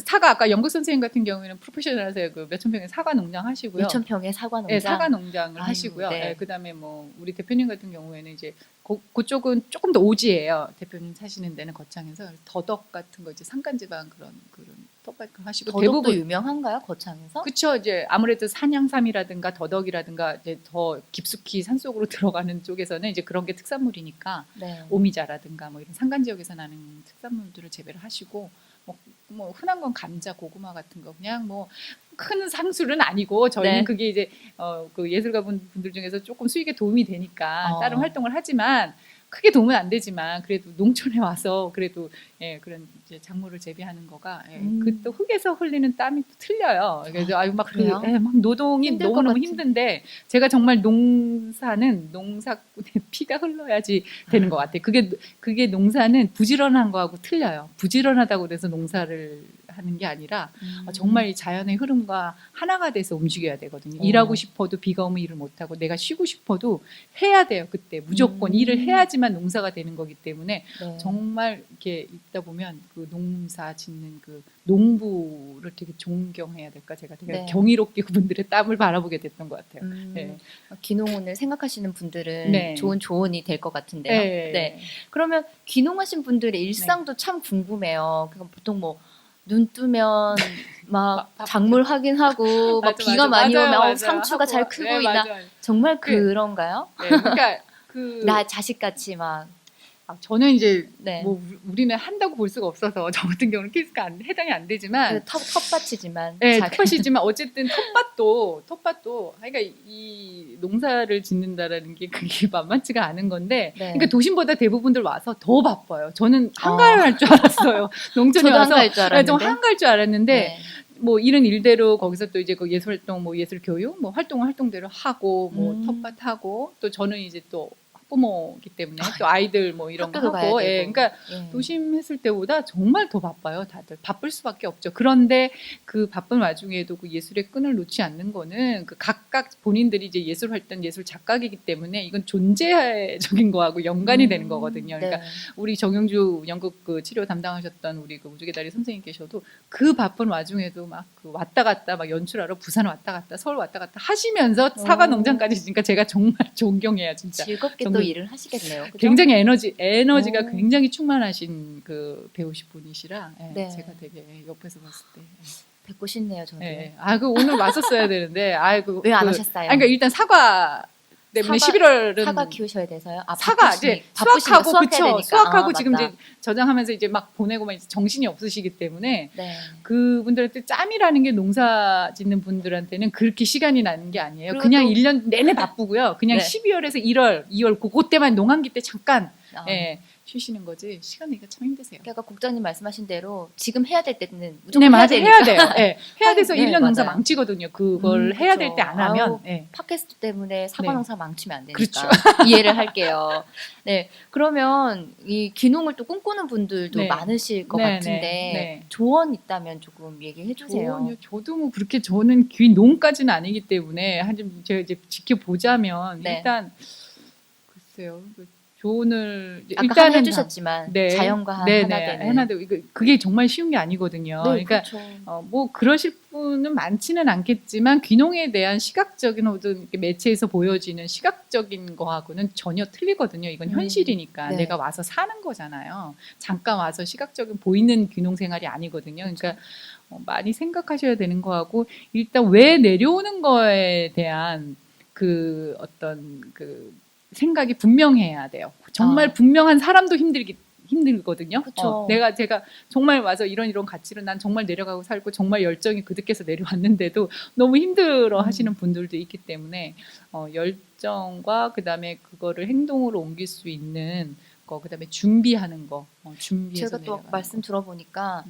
사과 아까 영국 선생님 같은 경우에는 프로페셔널에서 그 몇천 평의 사과 농장 하시고요. 몇천 평의 사과 농장. 네, 사과 농장을 아유, 하시고요. 네. 네, 그다음에 뭐 우리 대표님 같은 경우에는 이제 그쪽은 조금 더 오지예요. 대표님 사시는 데는 거창에서 더덕 같은 거 이제 산간지방 그런 텃밭 하시고 더덕도 대부분 유명한가요? 거창에서? 그렇죠. 이제 아무래도 산양삼이라든가 더덕이라든가 이제 더 깊숙이 산속으로 들어가는 쪽에서는 이제 그런 게 특산물이니까 네. 오미자라든가 뭐 이런 산간 지역에서 나는 특산물들을 재배를 하시고 뭐 흔한 건 감자, 고구마 같은 거 그냥 뭐 큰 상술은 아니고 저희는 네. 그게 이제 그 예술가 분들 중에서 조금 수익에 도움이 되니까 다른 어. 활동을 하지만 크게 도움은 안 되지만 그래도 농촌에 와서 그래도 예, 그런 이제 작물을 재배하는 거가 예, 그 또 흙에서 흘리는 땀이 또 틀려요. 그래서 아유 막 그래요? 예, 막 노동이 힘들 것 너무너무 같은- 힘든데 제가 정말 농사는 농사꾼의 피가 흘러야지 되는 것 같아요. 그게 농사는 부지런한 거하고 틀려요. 부지런하다고 그래서 농사를 하는 게 아니라 정말 이 자연의 흐름과 하나가 돼서 움직여야 되거든요. 일하고 싶어도 비가 오면 일을 못 하고 내가 쉬고 싶어도 해야 돼요. 그때 무조건 일을 해야지만 농사가 되는 거기 때문에 네. 정말 이렇게 있다 보면 그 농사 짓는 그 농부를 되게 존경해야 될까 제가 되게 네. 경이롭게 그분들의 땀을 바라보게 됐던 것 같아요. 네. 귀농을 생각하시는 분들은 네. 좋은 조언이 될 것 같은데요. 네. 네. 그러면 귀농하신 분들의 일상도 참 궁금해요. 그럼 보통 뭐 눈 뜨면 막 바쁘죠. 작물 확인하고 막 맞아, 비가 맞아. 많이 맞아요, 오면 맞아요. 상추가 잘 하고, 크고 네, 있나 맞아요. 정말 그- 그런가요? 네, 그러니까 나 자식같이 막 저는 이제 네. 뭐 우리는 한다고 볼 수가 없어서 저 같은 경우는 케이스가 해당이 안 되지만 그 텃밭이지만 네, 작은- 텃밭이지만 어쨌든 텃밭도 그러니까 이 농사를 짓는다라는 게 그게 만만치가 않은 건데 네. 그러니까 도심보다 대부분들 와서 더 바빠요. 저는 한가할 줄 알았어요. 농촌에 저도 와서 한가할 줄 알았는데. 좀 한가할 줄 알았는데 네. 뭐 일은 일대로 거기서 또 이제 그 예술 활동 뭐 예술 교육 뭐 활동은 활동대로 하고 뭐 텃밭 하고 또 저는 이제 또 학부모이기 때문에 또 아이들 뭐 이런 거 학교도 하고 가야 예, 되고. 그러니까 예. 도심했을 때보다 정말 더 바빠요, 다들. 바쁠 수밖에 없죠. 그런데 그 바쁜 와중에도 그 예술의 끈을 놓지 않는 거는 그 각각 본인들이 이제 예술 활동, 예술 작가이기 때문에 이건 존재적인 거하고 연관이 되는 거거든요. 그러니까 네. 우리 정영주 연극 그 치료 담당하셨던 우리 그 우주의 달인 선생님 계셔도 그 바쁜 와중에도 막 그 왔다 갔다 막 연출하러 부산 왔다 갔다 서울 왔다 갔다 하시면서 사과 농장까지 지니까 제가 정말 존경해요, 진짜. 즐겁게 또 정말 일을 하시겠네요. 그죠? 굉장히 에너지가 오. 굉장히 충만하신 그 배우신 분이시라 예, 네. 제가 되게 옆에서 봤을 때 뵙고 싶네요, 저도. 예, 예. 그 오늘 왔었어야 되는데 아이고 왜 안 하셨어요? 그러니까 일단 사과 때문에 사과- 11월은 사과 키우셔야 돼서요. 아, 사과 이제 바쁘시니까 수확하고 수확해야 그쵸 되니까. 수확하고 아, 지금 맞다. 이제 저장하면서 이제 막 보내고 막 이제 정신이 없으시기 때문에 네. 그분들한테 짬이라는 게 농사 짓는 분들한테는 그렇게 시간이 나는 게 아니에요. 그리고 그냥 또- 1년 내내 바쁘고요. 그냥 네. 12월에서 1월, 2월 그때만 농한기 때 잠깐 아. 예, 쉬시는 거지. 시간 내기가 참 힘드세요. 그러니까 국장님 말씀하신 대로 지금 해야 될 때는 무조건 네, 해야 맞아요. 되니까. 해야 돼요. 예. 해야 돼서 네, 1년 농사 맞아요. 망치거든요. 그걸 해야 될 그쵸. 때 안 하면. 아우, 예. 팟캐스트 때문에 사과 네. 농사 망치면 안 되니까 그렇죠. 이해를 할게요. 네, 그러면 이 귀농을 또 꿈꾸는 분들도 네. 많으실 것 네, 같은데 네. 조언 있다면 조금 얘기해 주세요. 조언이요? 저도 뭐 그렇게 저는 귀농까지는 아니기 때문에 한좀 제가 이제 지켜보자면 네. 일단 글쎄요. 그 조언을 아까 일단은 하나 해주셨지만 네. 자연과 하나 네, 되는. 하나 되고 그게 정말 쉬운 게 아니거든요. 네, 그러니까 그렇죠. 뭐 그러실 분은 많지는 않겠지만 귀농에 대한 시각적인 혹은 이렇게 매체에서 보여지는 시각적인 거하고는 전혀 틀리거든요. 이건 현실이니까 네. 내가 와서 사는 거잖아요. 잠깐 와서 시각적인 보이는 귀농 생활이 아니거든요. 그러니까 많이 생각하셔야 되는 거하고 일단 왜 내려오는 거에 대한 그 어떤 그 생각이 분명해야 돼요. 정말 아. 분명한 사람도 힘들거든요. 그쵸. 제가 정말 와서 이런 가치로 난 정말 내려가고 살고 정말 열정이 그득해서 내려왔는데도 너무 힘들어 하시는 분들도 있기 때문에 열정과 그다음에 그거를 행동으로 옮길 수 있는 거 그다음에 준비하는 거 준비해서 제가 또 내려가는 말씀 거. 들어보니까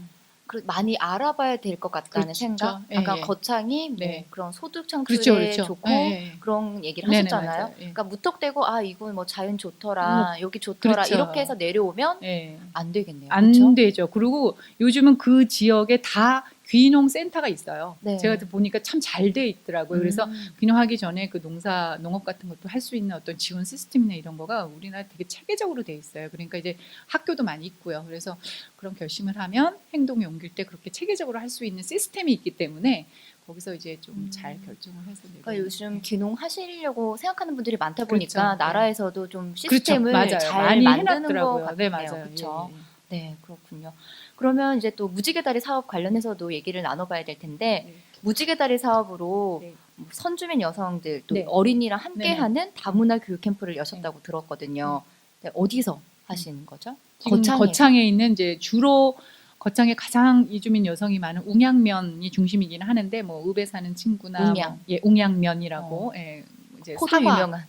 많이 알아봐야 될 것 같다는 그렇죠. 생각. 예, 아까 예. 거창이 뭐 네. 그런 소득 창출에 그렇죠, 그렇죠. 좋고 예, 예. 그런 얘기를 네네, 하셨잖아요. 맞아요. 예. 그러니까 무턱대고 이건 뭐 자연 좋더라, 여기 좋더라 그렇죠. 이렇게 해서 내려오면 예. 안 되겠네요. 안 그렇죠? 되죠. 그리고 요즘은 그 지역에 다 귀농 센터가 있어요. 네. 제가 보니까 참 잘 돼 있더라고요. 그래서 음. 귀농하기 전에 그 농업 같은 것도 할 수 있는 어떤 지원 시스템이나 이런 거가 우리나라 되게 체계적으로 돼 있어요. 그러니까 이제 학교도 많이 있고요. 그래서 그런 결심을 하면 행동에 옮길 때 그렇게 체계적으로 할 수 있는 시스템이 있기 때문에 거기서 이제 좀 잘 결정을 해서 그러니까 요즘 귀농 하시려고 생각하는 분들이 많다 그렇죠. 보니까 네. 나라에서도 좀 시스템을 맞아요. 잘 많이 만드는 것 해놨더라고요. 같네요. 네, 맞아요. 그렇죠. 예, 예. 네, 그렇군요. 그러면 이제 또 무지개다리 사업 관련해서도 얘기를 나눠봐야 될 텐데 네. 무지개다리 사업으로 네. 선주민 여성들 또 네. 어린이랑 네네. 함께하는 다문화 교육 캠프를 여셨다고 들었거든요. 네, 어디서 하신 거죠? 지금 거창에 있는 이제 주로 거창에 가장 이주민 여성이 많은 웅양면이 중심이기는 하는데 뭐 읍에 사는 친구나 웅양. 뭐, 예, 웅양면이라고 예, 이제 포도 사과. 유명한.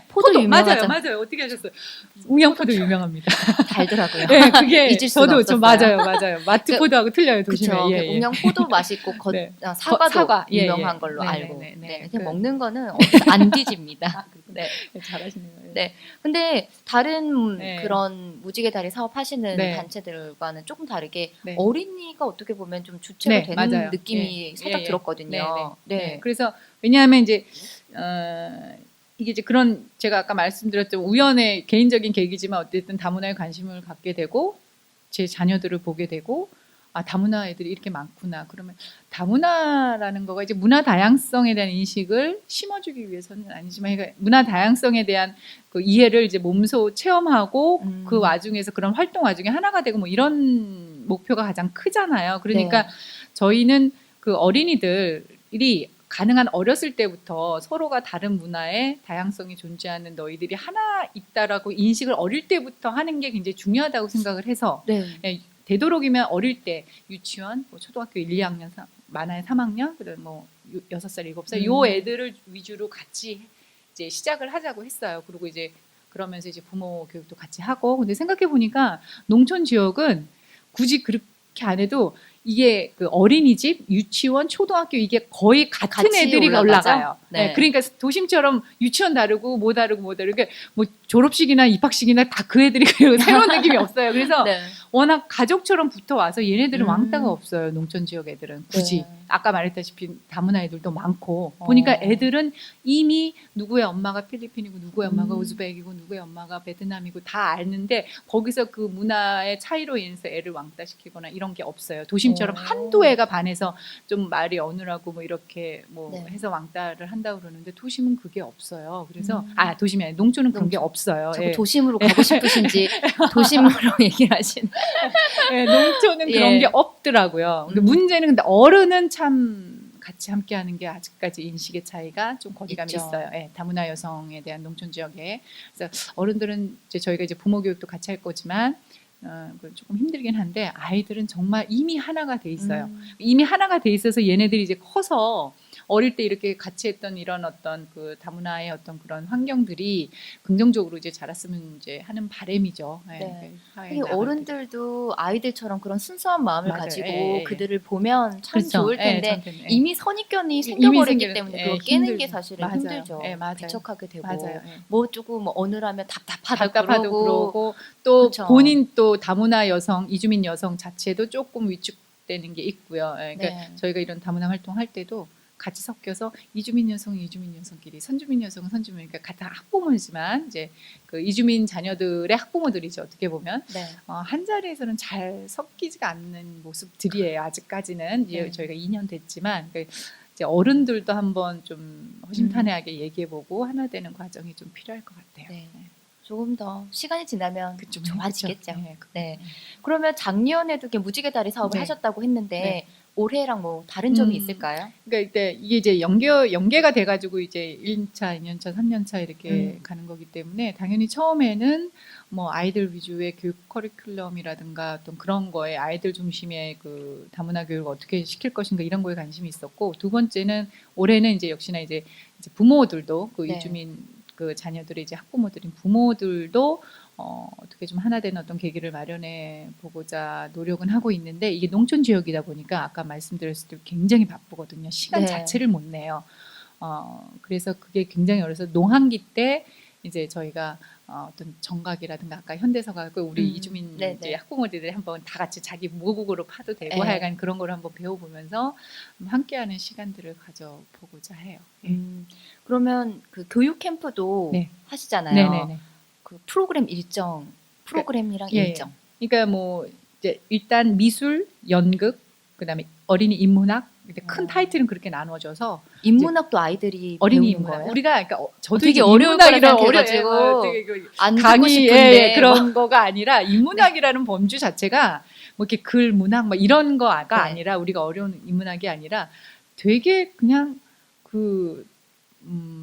포도 유명하죠. 맞아요. 어떻게 하셨어요? 웅양포도 유명합니다. 달더라고요. 네, 그게 잊을 수가 저도 좀 없었어요. 맞아요. 마트 포도하고 틀려요, 도심에. 그쵸. 예, 예. 웅양포도 맛있고 네. 사과도 사과. 예, 유명한 예. 걸로 네, 알고. 네, 네, 네, 네. 그냥 먹는 거는 어디서 안 뒤집니다. 네. 잘하시네요. 예. 네. 근데 다른 네. 그런 무지개 다리 사업하시는 네. 단체들과는 조금 다르게 네. 어린이가 어떻게 보면 좀 주체가 네, 되는 맞아요. 느낌이 예. 살짝 예, 예. 들었거든요. 네. 네. 그래서 왜냐하면 이제 이게 이제 그런 제가 아까 말씀드렸던 우연의 개인적인 계기지만 어쨌든 다문화에 관심을 갖게 되고 제 자녀들을 보게 되고 아 다문화 애들이 이렇게 많구나. 그러면 다문화라는 거가 이제 문화 다양성에 대한 인식을 심어주기 위해서는 아니지만 그러니까 문화 다양성에 대한 그 이해를 이제 몸소 체험하고 그 와중에서 그런 활동 와중에 하나가 되고 뭐 이런 목표가 가장 크잖아요. 그러니까 네. 저희는 그 어린이들이 가능한 어렸을 때부터 서로가 다른 문화의 다양성이 존재하는 너희들이 하나 있다라고 인식을 어릴 때부터 하는 게 굉장히 중요하다고 생각을 해서 네. 되도록이면 어릴 때 유치원, 뭐 초등학교 1, 2학년, 많아야 3학년, 그다음 뭐 6살, 7살 요 애들을 위주로 같이 이제 시작을 하자고 했어요. 그리고 이제 그러면서 이제 부모 교육도 같이 하고 근데 생각해 보니까 농촌 지역은 굳이 그렇게 안 해도 이게 그 어린이집, 유치원, 초등학교 이게 거의 같은 같이 애들이 올라가죠? 올라가요. 네. 네, 그러니까 도심처럼 유치원 다르고 뭐 다르고 그러니까 뭐 졸업식이나 입학식이나 다 그 애들이 그리고 새로운 느낌이 없어요. 그래서 네. 워낙 가족처럼 붙어 와서 얘네들은 음. 왕따가 없어요. 농촌 지역 애들은 굳이 네. 아까 말했다시피 다문화 애들도 많고 보니까 애들은 이미 누구의 엄마가 필리핀이고 누구의 엄마가 우즈벡이고 누구의 엄마가 베트남이고 다 아는데 거기서 그 문화의 차이로 인해서 애를 왕따시키거나 이런 게 없어요. 도심처럼 한두 애가 반에서 좀 말이 어눌하고 뭐 이렇게 뭐 네. 해서 왕따를 한다고 그러는데 도심은 그게 없어요. 그래서 도심이 아니라 농촌은 그런 게 없어요. 자꾸 예. 도심으로 가고 싶으신지 도심으로 얘기를 하시는. 네, 농촌은 그런 예. 게 없더라고요. 근데 문제는 근데 어른은 참 같이 함께하는 게 아직까지 인식의 차이가 좀 거리감이 있죠. 있어요. 예, 다문화 여성에 대한 농촌 지역에 그래서 어른들은 이제 저희가 이제 부모 교육도 같이 할 거지만 그건 조금 힘들긴 한데 아이들은 정말 이미 하나가 돼 있어요. 이미 하나가 돼 있어서 얘네들이 이제 커서 어릴 때 이렇게 같이 했던 이런 어떤 그 다문화의 어떤 그런 환경들이 긍정적으로 이제 자랐으면 이제 하는 바람이죠. 예, 네. 사회에 하긴 나갈 때. 어른들도 아이들처럼 그런 순수한 마음을 맞아요. 가지고 예, 예. 그들을 보면 참 그렇죠. 좋을 예, 텐데 참 좋네. 예. 이미 선입견이 이미 생겨버렸기 생기는- 때문에 예, 그걸 깨는 힘들죠. 게 사실은 맞아요. 힘들죠. 예, 맞아요. 배척하게 되고 맞아요. 예. 뭐 조금 뭐 어눌하면 답답하다 답답하도 그러고 그러고 또 그쵸. 본인 또 다문화 여성, 이주민 여성 자체도 조금 위축되는 게 있고요. 예, 그러니까 네. 저희가 이런 다문화 활동할 때도 같이 섞여서 이주민 여성은 이주민 여성끼리, 선주민 여성은 선주민, 그러니까 같은 학부모지만 이제 그 이주민 자녀들의 학부모들이죠. 어떻게 보면 네. 한 자리에서는 잘 섞이지가 않는 모습들이에요. 아직까지는 이제 네. 저희가 2년 됐지만. 이제 어른들도 한번 좀 허심탄회하게 얘기해보고 하나 되는 과정이 좀 필요할 것 같아요. 네. 조금 더 시간이 지나면 그쵸. 좋아지겠죠. 그쵸. 네, 네. 그러면 작년에도 이렇게 무지개 다리 사업을 네. 하셨다고 했는데 네. 올해랑 뭐 다른 점이 음. 있을까요? 그러니까 이게 이제 연계가 돼가지고 이제 1차, 2년차, 3년차 이렇게 가는 거기 때문에 당연히 처음에는 뭐 아이들 위주의 교육 커리큘럼이라든가 어떤 그런 거에 아이들 중심의 그 다문화 교육을 어떻게 시킬 것인가 이런 거에 관심이 있었고 두 번째는 올해는 이제 역시나 이제 부모들도 그 네. 이주민 그 자녀들의 이제 학부모들인 부모들도 어떻게 좀 하나 되는 어떤 계기를 마련해 보고자 노력은 하고 있는데 이게 농촌 지역이다 보니까 아까 말씀드렸을 때 굉장히 바쁘거든요. 시간 네. 자체를 못 내요. 그래서 그게 굉장히 어려서 농한기 때 이제 저희가 어떤 정각이라든가 아까 현대서각 우리 이주민 네네. 이제 학부모들이 한번 다 같이 자기 모국어로 파도 되고 네. 하여간 그런 걸 한번 배워보면서 함께하는 시간들을 가져보고자 해요. 예. 그러면 그 교육 캠프도 네. 하시잖아요. 네네네. 그 프로그램 일정, 프로그램이랑 예, 일정. 그러니까 뭐 이제 일단 미술, 연극, 그다음에 어린이 인문학, 근데 큰 타이틀은 그렇게 나누어져서 인문학도 아이들이 어린이 배우는 인문학. 거예요? 우리가 그러니까 저도 되게 이제 어려울 거라 인문학이라 생각해가지고 되게 그 안 듣고 강의 싶은데 그런 거가 아니라 인문학이라는 범주 자체가 뭐 이렇게 글 문학 막 이런 거가 네. 아니라 우리가 어려운 인문학이 아니라 되게 그냥 그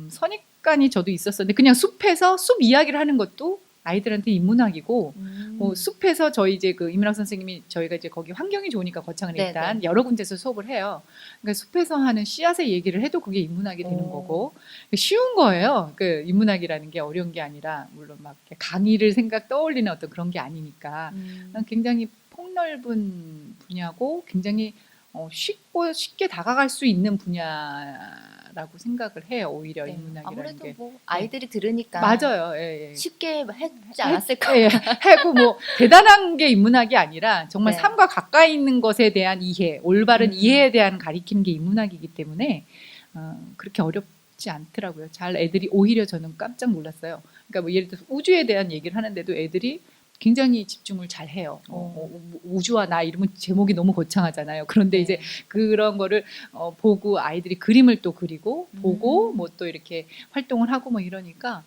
선입관이 저도 있었었는데 그냥 숲에서 숲 이야기를 하는 것도 아이들한테 인문학이고 음. 숲에서 저희 이제 그 이문학 선생님이 저희가 이제 거기 환경이 좋으니까 거창은 네, 일단 네. 여러 군데서 수업을 해요. 그러니까 숲에서 하는 씨앗의 얘기를 해도 그게 인문학이 되는 오. 거고 쉬운 거예요. 그 인문학이라는 게 어려운 게 아니라 물론 막 이렇게 강의를 떠올리는 어떤 그런 게 아니니까 굉장히 폭넓은 분야고 굉장히 쉽게 다가갈 수 있는 분야라고 생각을 해요. 오히려 네. 인문학이라는 아무래도 게. 뭐 아이들이 들으니까 맞아요. 예, 예. 쉽게 했지 않았을까? 예, 하고 뭐 대단한 게 인문학이 아니라 정말 네. 삶과 가까이 있는 것에 대한 이해, 올바른 음. 이해에 대한 가리키는 게 인문학이기 때문에 그렇게 어렵지 않더라고요. 잘 애들이 오히려 저는 깜짝 놀랐어요. 그러니까 뭐 예를 들어서 우주에 대한 얘기를 하는데도 애들이 굉장히 집중을 잘 해요. 우주와 나 이러면 제목이 너무 거창하잖아요. 그런데 네. 이제 그런 거를 보고 아이들이 그림을 또 그리고 보고 뭐 또 이렇게 활동을 하고 뭐 이러니까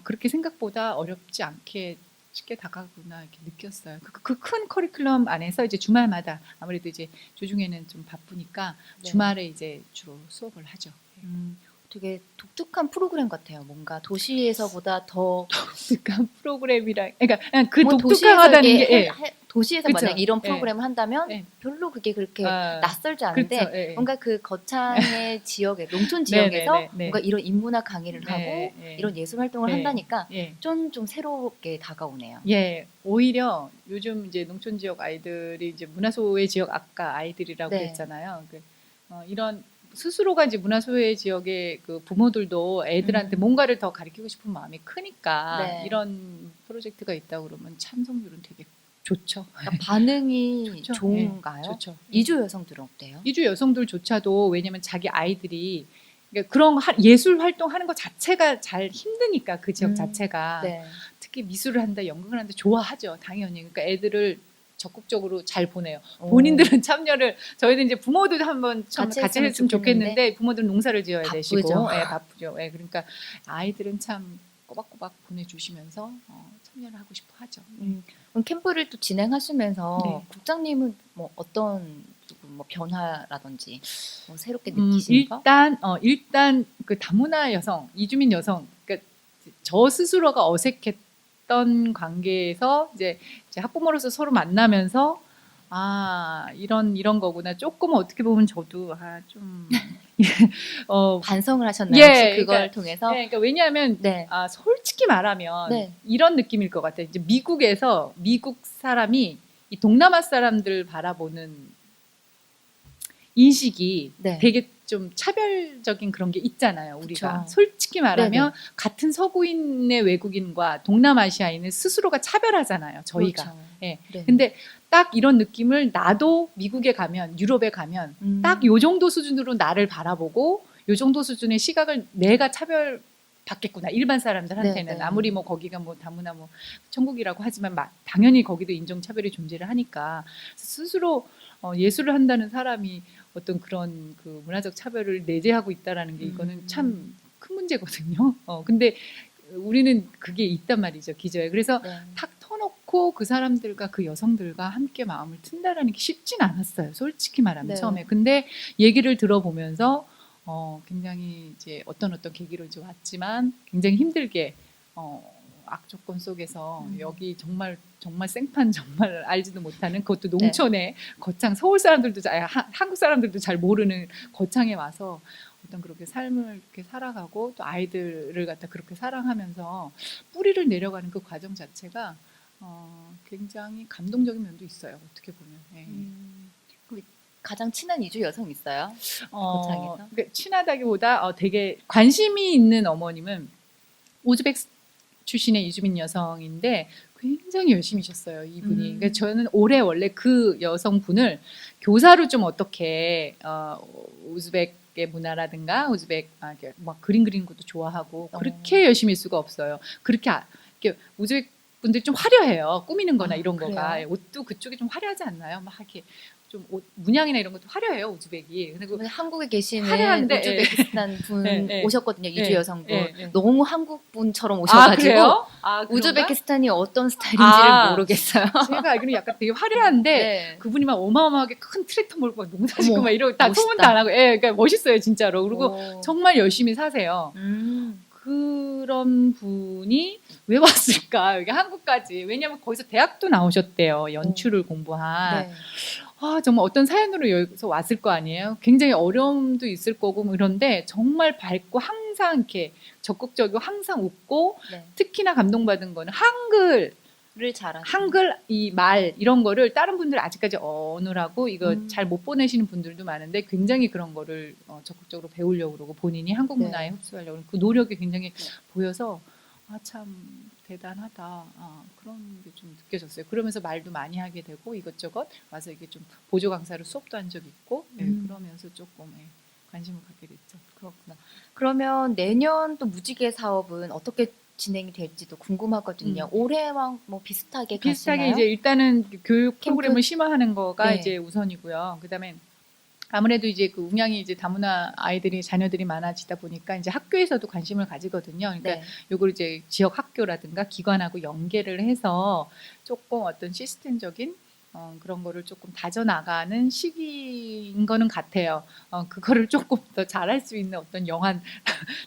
그렇게 생각보다 어렵지 않게 쉽게 다가구나 이렇게 느꼈어요. 그 큰 커리큘럼 안에서 이제 주말마다 아무래도 이제 주중에는 좀 바쁘니까 네. 주말에 이제 주로 수업을 하죠. 되게 독특한 프로그램 같아요. 뭔가 도시에서보다 더 독특한 프로그램이라, 그러니까 그 뭐 독특하다는 게, 예. 도시에서 그쵸. 만약 이런 예. 프로그램을 한다면 예. 별로 그게 그렇게 아, 낯설지 않은데 그렇죠. 예, 예. 뭔가 그 거창의 지역에 농촌 네, 지역에서 네, 네, 네. 뭔가 이런 인문학 강의를 네, 하고 네. 이런 예술 활동을 네. 한다니까 예. 좀 새롭게 다가오네요. 예, 오히려 요즘 이제 농촌 지역 아이들이 이제 문화소외 지역 아까 아이들이라고 네. 했잖아요. 이런 스스로가 이제 문화소외 지역의 그 부모들도 애들한테 뭔가를 더 가르치고 싶은 마음이 크니까 네. 이런 프로젝트가 있다 그러면 참석률은 되게 좋죠. 그러니까 반응이 좋죠. 좋은가요? 예, 좋죠. 이주 여성들은 어때요? 이주 여성들조차도 왜냐면 자기 아이들이 그러니까 그런 예술 활동하는 것 자체가 잘 힘드니까 그 지역 자체가 네. 특히 미술을 한다, 연극을 한다 좋아하죠, 당연히. 그러니까 애들을 적극적으로 잘 보내요. 본인들은 참여를 저희는 이제 부모도 한번 같이 했으면 좋겠는데 부모들은 농사를 지어야 바쁘죠. 되시고, 예, 바쁘죠. 예, 그러니까 아이들은 참 꼬박꼬박 보내주시면서 참여를 하고 싶어 하죠. 그럼 캠프를 또 진행하시면서 네. 국장님은 뭐 어떤 뭐 변화라든지 뭐 새롭게 느끼신 거? 일단 그 다문화 여성, 이주민 여성, 그러니까 저 스스로가 어색했던 관계에서 이제 학부모로서 서로 만나면서 이런 거구나. 조금 어떻게 보면 저도 좀 반성을 하셨나요? 예, 혹시 그걸 그러니까, 통해서? 예, 그러니까 왜냐하면 네. 솔직히 말하면 네. 이런 느낌일 것 같아요. 이제 미국에서 미국 사람이 이 동남아 사람들 바라보는 인식이 네. 되게 좀 차별적인 그런 게 있잖아요. 우리가 그쵸. 솔직히 말하면 네네. 같은 서구인의 외국인과 동남아시아인은 스스로가 차별하잖아요. 저희가. 그렇죠. 예. 네. 근데 딱 이런 느낌을 나도 미국에 가면, 유럽에 가면 딱 요 정도 수준으로 나를 바라보고 요 정도 수준의 시각을 내가 차별 받겠구나. 일반 사람들한테는. 네, 네. 아무리 뭐 거기가 뭐 다문화 뭐 천국이라고 하지만 당연히 거기도 인종차별이 존재를 하니까 스스로 예술을 한다는 사람이 어떤 그런 그 문화적 차별을 내재하고 있다라는 게 이거는 참 큰 문제거든요. 근데 우리는 그게 있단 말이죠, 기저에. 그래서 네. 탁 터놓고 그 사람들과 그 여성들과 함께 마음을 튼다라는 게 쉽진 않았어요, 솔직히 말하면. 네. 처음에. 근데 얘기를 들어보면서 굉장히 이제 어떤 계기로 이제 왔지만 굉장히 힘들게 악조건 속에서 여기 정말 생판 정말 알지도 못하는 그것도 농촌에 거창, 서울 사람들도 한국 사람들도 잘 모르는 거창에 와서 어떤 그렇게 삶을 이렇게 살아가고 또 아이들을 갖다 그렇게 사랑하면서 뿌리를 내려가는 그 과정 자체가 굉장히 감동적인 면도 있어요. 어떻게 보면. 예. 가장 친한 이주 여성 있어요? 거창에서? 그러니까 친하다기보다 되게 관심이 있는 어머님은 우즈벡 출신의 이주민 여성인데 굉장히 열심히셨어요, 이분이. 그러니까 저는 올해 원래 그 여성분을 교사로 좀 어떻게 우즈벡의 문화라든가 우즈벡 막 그림 그리는 것도 좋아하고 그렇게 열심히 할 수가 없어요. 그렇게 우즈벡 분들이 좀 화려해요. 꾸미는거나 이런 거가. 그래요? 옷도 그쪽이 좀 화려하지 않나요? 막 이렇게 좀 옷 문양이나 이런 것도 화려해요, 우즈벡이. 근데 한국에 계시는 화려한데, 우즈베키스탄 분 오셨거든요. 이주 여성분. 너무 한국 분처럼 오셔가지고 그래요? 우즈베키스탄이 어떤 스타일인지를 모르겠어요. 제가 알기로는 약간 되게 화려한데 네. 그분이 막 어마어마하게 큰 트랙터 몰고 막 농사 짓고 어머, 막 이러고 다 멋있다. 소문도 안 하고, 그러니까 멋있어요, 진짜로. 그리고 오. 정말 열심히 사세요. 그런 분이 왜 왔을까 여기 한국까지. 왜냐하면 거기서 대학도 나오셨대요. 연출을 공부한. 네. 아, 정말 어떤 사연으로 여기서 왔을 거 아니에요. 굉장히 어려움도 있을 거고 뭐 이런데 정말 밝고 항상 이렇게 적극적이고 항상 웃고 네. 특히나 감동받은 거는 를 잘하시는. 한글 이 말 이런 거를 다른 분들 아직까지 어눌하고 이거 잘 못 보내시는 분들도 많은데 굉장히 그런 거를 적극적으로 배우려고 그러고 본인이 한국 네. 문화에 흡수하려고 그 노력이 굉장히 보여서 아, 참 대단하다. 아, 그런 게 좀 느껴졌어요. 그러면서 말도 많이 하게 되고 이것저것 와서 이게 좀 보조 강사로 수업도 한 적 있고 그러면서 조금 관심을 갖게 됐죠. 그렇구나. 그러면 내년 또 무지개 사업은 어떻게 진행이 될지도 궁금하거든요. 올해랑 뭐 비슷하게 비슷하게 가시나요? 이제 일단은 교육 캠프? 프로그램을 심화하는 거가 네. 이제 우선이고요. 그다음에 아무래도 이제 그 운양이 이제 다문화 아이들이 자녀들이 많아지다 보니까 이제 학교에서도 관심을 가지거든요. 그러니까 네. 요걸 이제 지역 학교라든가 기관하고 연계를 해서 조금 어떤 시스템적인 그런 거를 조금 다져나가는 시기인 거는 같아요. 그거를 조금 더 잘할 수 있는 어떤 영한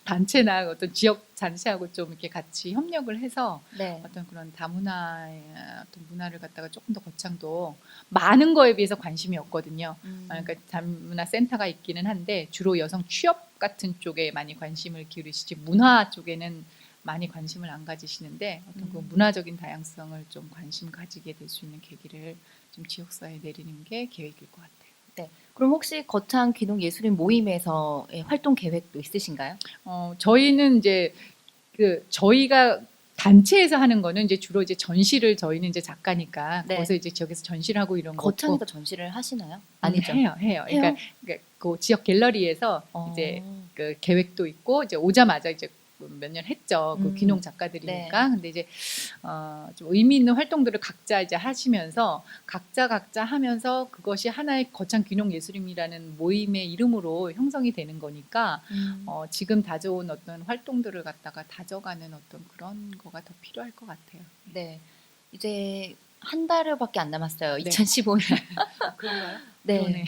단체나 어떤 지역 단체하고 좀 이렇게 같이 협력을 해서 네. 어떤 그런 다문화의 어떤 문화를 갖다가 조금 더 거창도 많은 거에 비해서 관심이 없거든요. 그러니까 다문화 센터가 있기는 한데 주로 여성 취업 같은 쪽에 많이 관심을 기울이시지 문화 쪽에는 많이 관심을 안 가지시는데 어떤 그 문화적인 다양성을 좀 관심 가지게 될 수 있는 계기를 좀 지역사회에 내리는 게 계획일 것 같아요. 네. 그럼 혹시 거창 귀농 예술인 모임에서의 활동 계획도 있으신가요? 저희는 이제 저희가 단체에서 하는 거는 이제 주로 이제 전시를 저희는 이제 작가니까 네. 거기서 이제 지역에서 전시를 하고 이런 거 거창에서 전시를 하시나요? 아니죠. 해요. 해요? 그러니까 그 지역 갤러리에서 이제 그 계획도 있고 이제 오자마자 이제 몇 년 했죠. 그 귀농 작가들이니까. 네. 근데 이제 좀 의미 있는 활동들을 각자 이제 하시면서 각자 하면서 그것이 하나의 거창 귀농 예술인이라는 모임의 이름으로 형성이 되는 거니까 지금 다져온 어떤 활동들을 갖다가 다져가는 어떤 그런 거가 더 필요할 것 같아요. 네. 이제 한 달밖에 안 남았어요. 네. 2015년. 그런가요? 네. 그러네.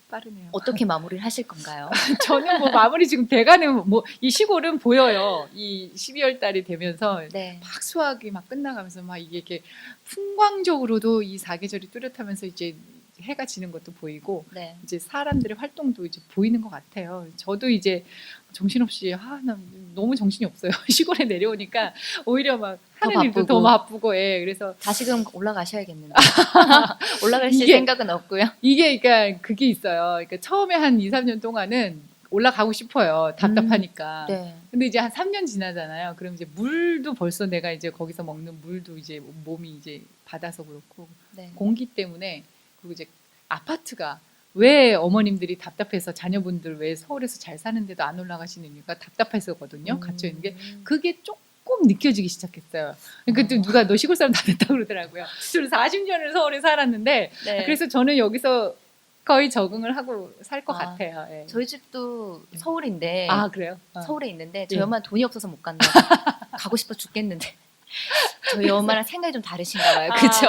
빠르네요. 어떻게 마무리를 하실 건가요? 저는 뭐 마무리 지금 돼가는 뭐 이 시골은 보여요. 이 12월 달이 되면서 네. 막 수확이 막 끝나가면서 막 이게 이렇게 풍광적으로도 이 사계절이 뚜렷하면서 이제 해가 지는 것도 보이고 네. 이제 사람들의 활동도 이제 보이는 것 같아요. 저도 이제 정신없이 나 너무 정신이 없어요. 시골에 내려오니까 오히려 막 더 하는 일도 더 바쁘고. 바쁘고 그래서 다시금 올라가셔야겠는데. 올라가실 이게- 생각은 없고요. 이게 그러니까 그게 있어요. 그러니까 처음에 한 2, 3년 동안은 올라가고 싶어요. 답답하니까. 네. 근데 이제 한 3년 지나잖아요. 그럼 이제 물도 벌써 내가 이제 거기서 먹는 물도 이제 몸이 이제 받아서 그렇고 네. 공기 때문에 그리고 이제 아파트가 왜 어머님들이 답답해서 자녀분들 왜 서울에서 잘 사는데도 안 올라가시는 이유가 답답해서거든요. 갇혀 있는 게 그게 조금 느껴지기 시작했어요. 그러니까 또 누가 너 시골 사람 다 됐다고 그러더라고요. 저는 40년을 서울에 살았는데 네. 그래서 저는 여기서 거의 적응을 하고 살 것 같아요. 예. 저희 집도 서울인데 아 그래요? 서울에 있는데 예. 저희 엄마는 돈이 없어서 못 간다. 가고 싶어 죽겠는데. 저희 엄마랑 생각이 좀 다르신가 봐요. 그렇죠?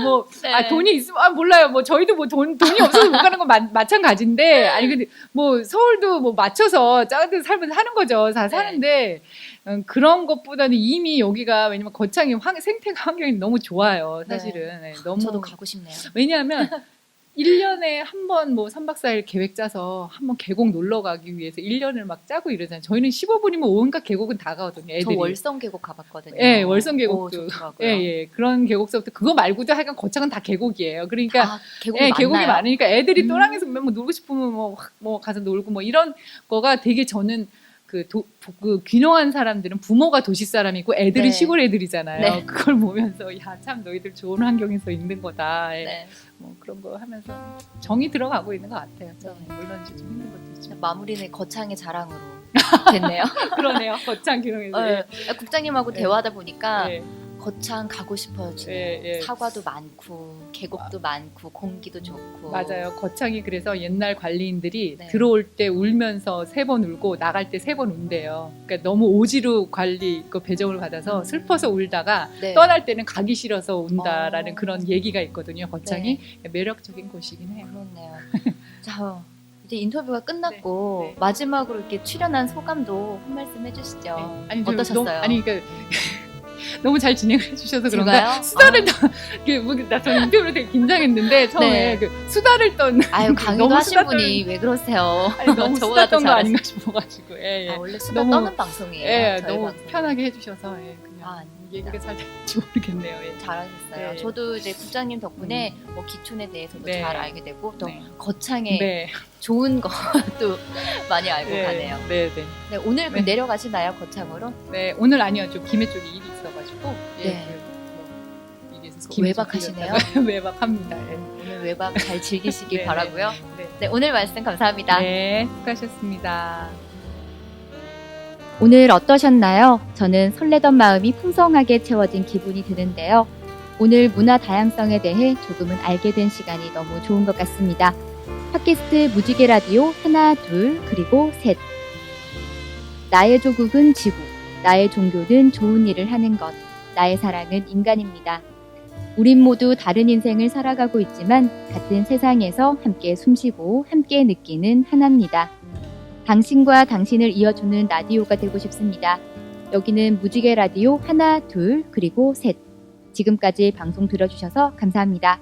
뭐 네. 돈이 있으면 몰라요. 뭐 저희도 뭐 돈이 없어서 못 가는 건 마찬가지인데 아니 근데 뭐 서울도 뭐 맞춰서 작은 살면서 하는 거죠. 다 네. 사는데 그런 것보다는 이미 여기가 왜냐면 거창이 생태 환경이 너무 좋아요. 사실은 너무 저도 가고 싶네요. 왜냐하면 1년에 한 번 뭐 3박 4일 계획 짜서 한 번 계곡 놀러 가기 위해서 1년을 막 짜고 이러잖아요. 저희는 15분이면 온갖 계곡은 다 가거든요. 애들이. 저 월성 계곡 가봤거든요. 예, 월성 계곡도. 오, 좋더라고요. 예. 그런 계곡서부터 그거 말고도 하여간 거창은 다 계곡이에요. 그러니까 계곡이 예, 많나요? 계곡이 많으니까 애들이 또랑에서 뭐 놀고 싶으면 뭐 가서 놀고 뭐 이런 거가 되게 저는 그 귀농한 사람들은 부모가 도시 사람이고 애들이 네. 시골 애들이잖아요. 네. 그걸 보면서 야 참 너희들 좋은 환경에서 있는 거다. 네. 뭐 그런 거 하면서 정이 들어가고 있는 것 같아요. 네. 물론 이제 좀 힘든 것도 있죠. 마무리는 거창의 자랑으로 됐네요. 그러네요. 거창 귀농에서. 네. 국장님하고 네. 대화하다 보니까 예. 거창 가고 싶어지네요. 예. 사과도 많고 계곡도 많고 공기도 좋고. 맞아요. 거창이 그래서 옛날 관리인들이 네. 들어올 때 울면서 3번 울고 나갈 때 3번 운대요. 그러니까 너무 오지로 관리 그 배정을 받아서 슬퍼서 울다가 네. 떠날 때는 가기 싫어서 운다라는 어. 그런 얘기가 있거든요. 거창이 네. 매력적인 곳이긴 해요. 그렇네요. 자, 이제 인터뷰가 끝났고 네, 네. 마지막으로 이렇게 출연한 소감도 한 말씀 해주시죠. 네. 아니, 저 어떠셨어요? 너무, 아니 그러니까 너무 잘 진행을 해주셔서 그런가 제가요? 수다를 나저 인터뷰로 되게 긴장했는데 처음에 네. 그 수다를 떤 아유 강의도 너무 하신 수다 분이 왜 그러세요? 아니, 너무 저보다 수다 더 떤거 잘하시- 아닌가 싶어가지고 예, 예. 아, 원래 수다 너무- 떠는 방송이에요. 예, 저희 너무 방송은. 편하게 해주셔서 예, 그냥 아, 아닙니다. 얘기가 잘 될지 모르겠네요. 예. 잘하셨어요. 네. 저도 이제 국장님 덕분에 뭐 기촌에 대해서도 네. 잘 알게 되고 또 네. 거창에 네. 좋은 것도 많이 알고 네. 가네요. 네, 네. 네, 오늘 그럼 네. 내려가시나요 거창으로? 네, 오늘 아니요. 좀 김해 쪽에 일이 있어가지고 예, 네. 뭐 일이 있어서 그 외박하시네요? 외박합니다. 예. 오늘 외박 잘 즐기시길 네, 바라고요. 네. 네, 오늘 말씀 감사합니다. 네, 수고하셨습니다. 오늘 어떠셨나요? 저는 설레던 마음이 풍성하게 채워진 기분이 드는데요. 오늘 문화 다양성에 대해 조금은 알게 된 시간이 너무 좋은 것 같습니다. 팟캐스트 무지개 라디오 하나, 둘, 그리고 셋. 나의 조국은 지구, 나의 종교는 좋은 일을 하는 것, 나의 사랑은 인간입니다. 우린 모두 다른 인생을 살아가고 있지만 같은 세상에서 함께 숨쉬고 함께 느끼는 하나입니다. 당신과 당신을 이어주는 라디오가 되고 싶습니다. 여기는 무지개 라디오 하나, 둘, 그리고 셋. 지금까지 방송 들어주셔서 감사합니다.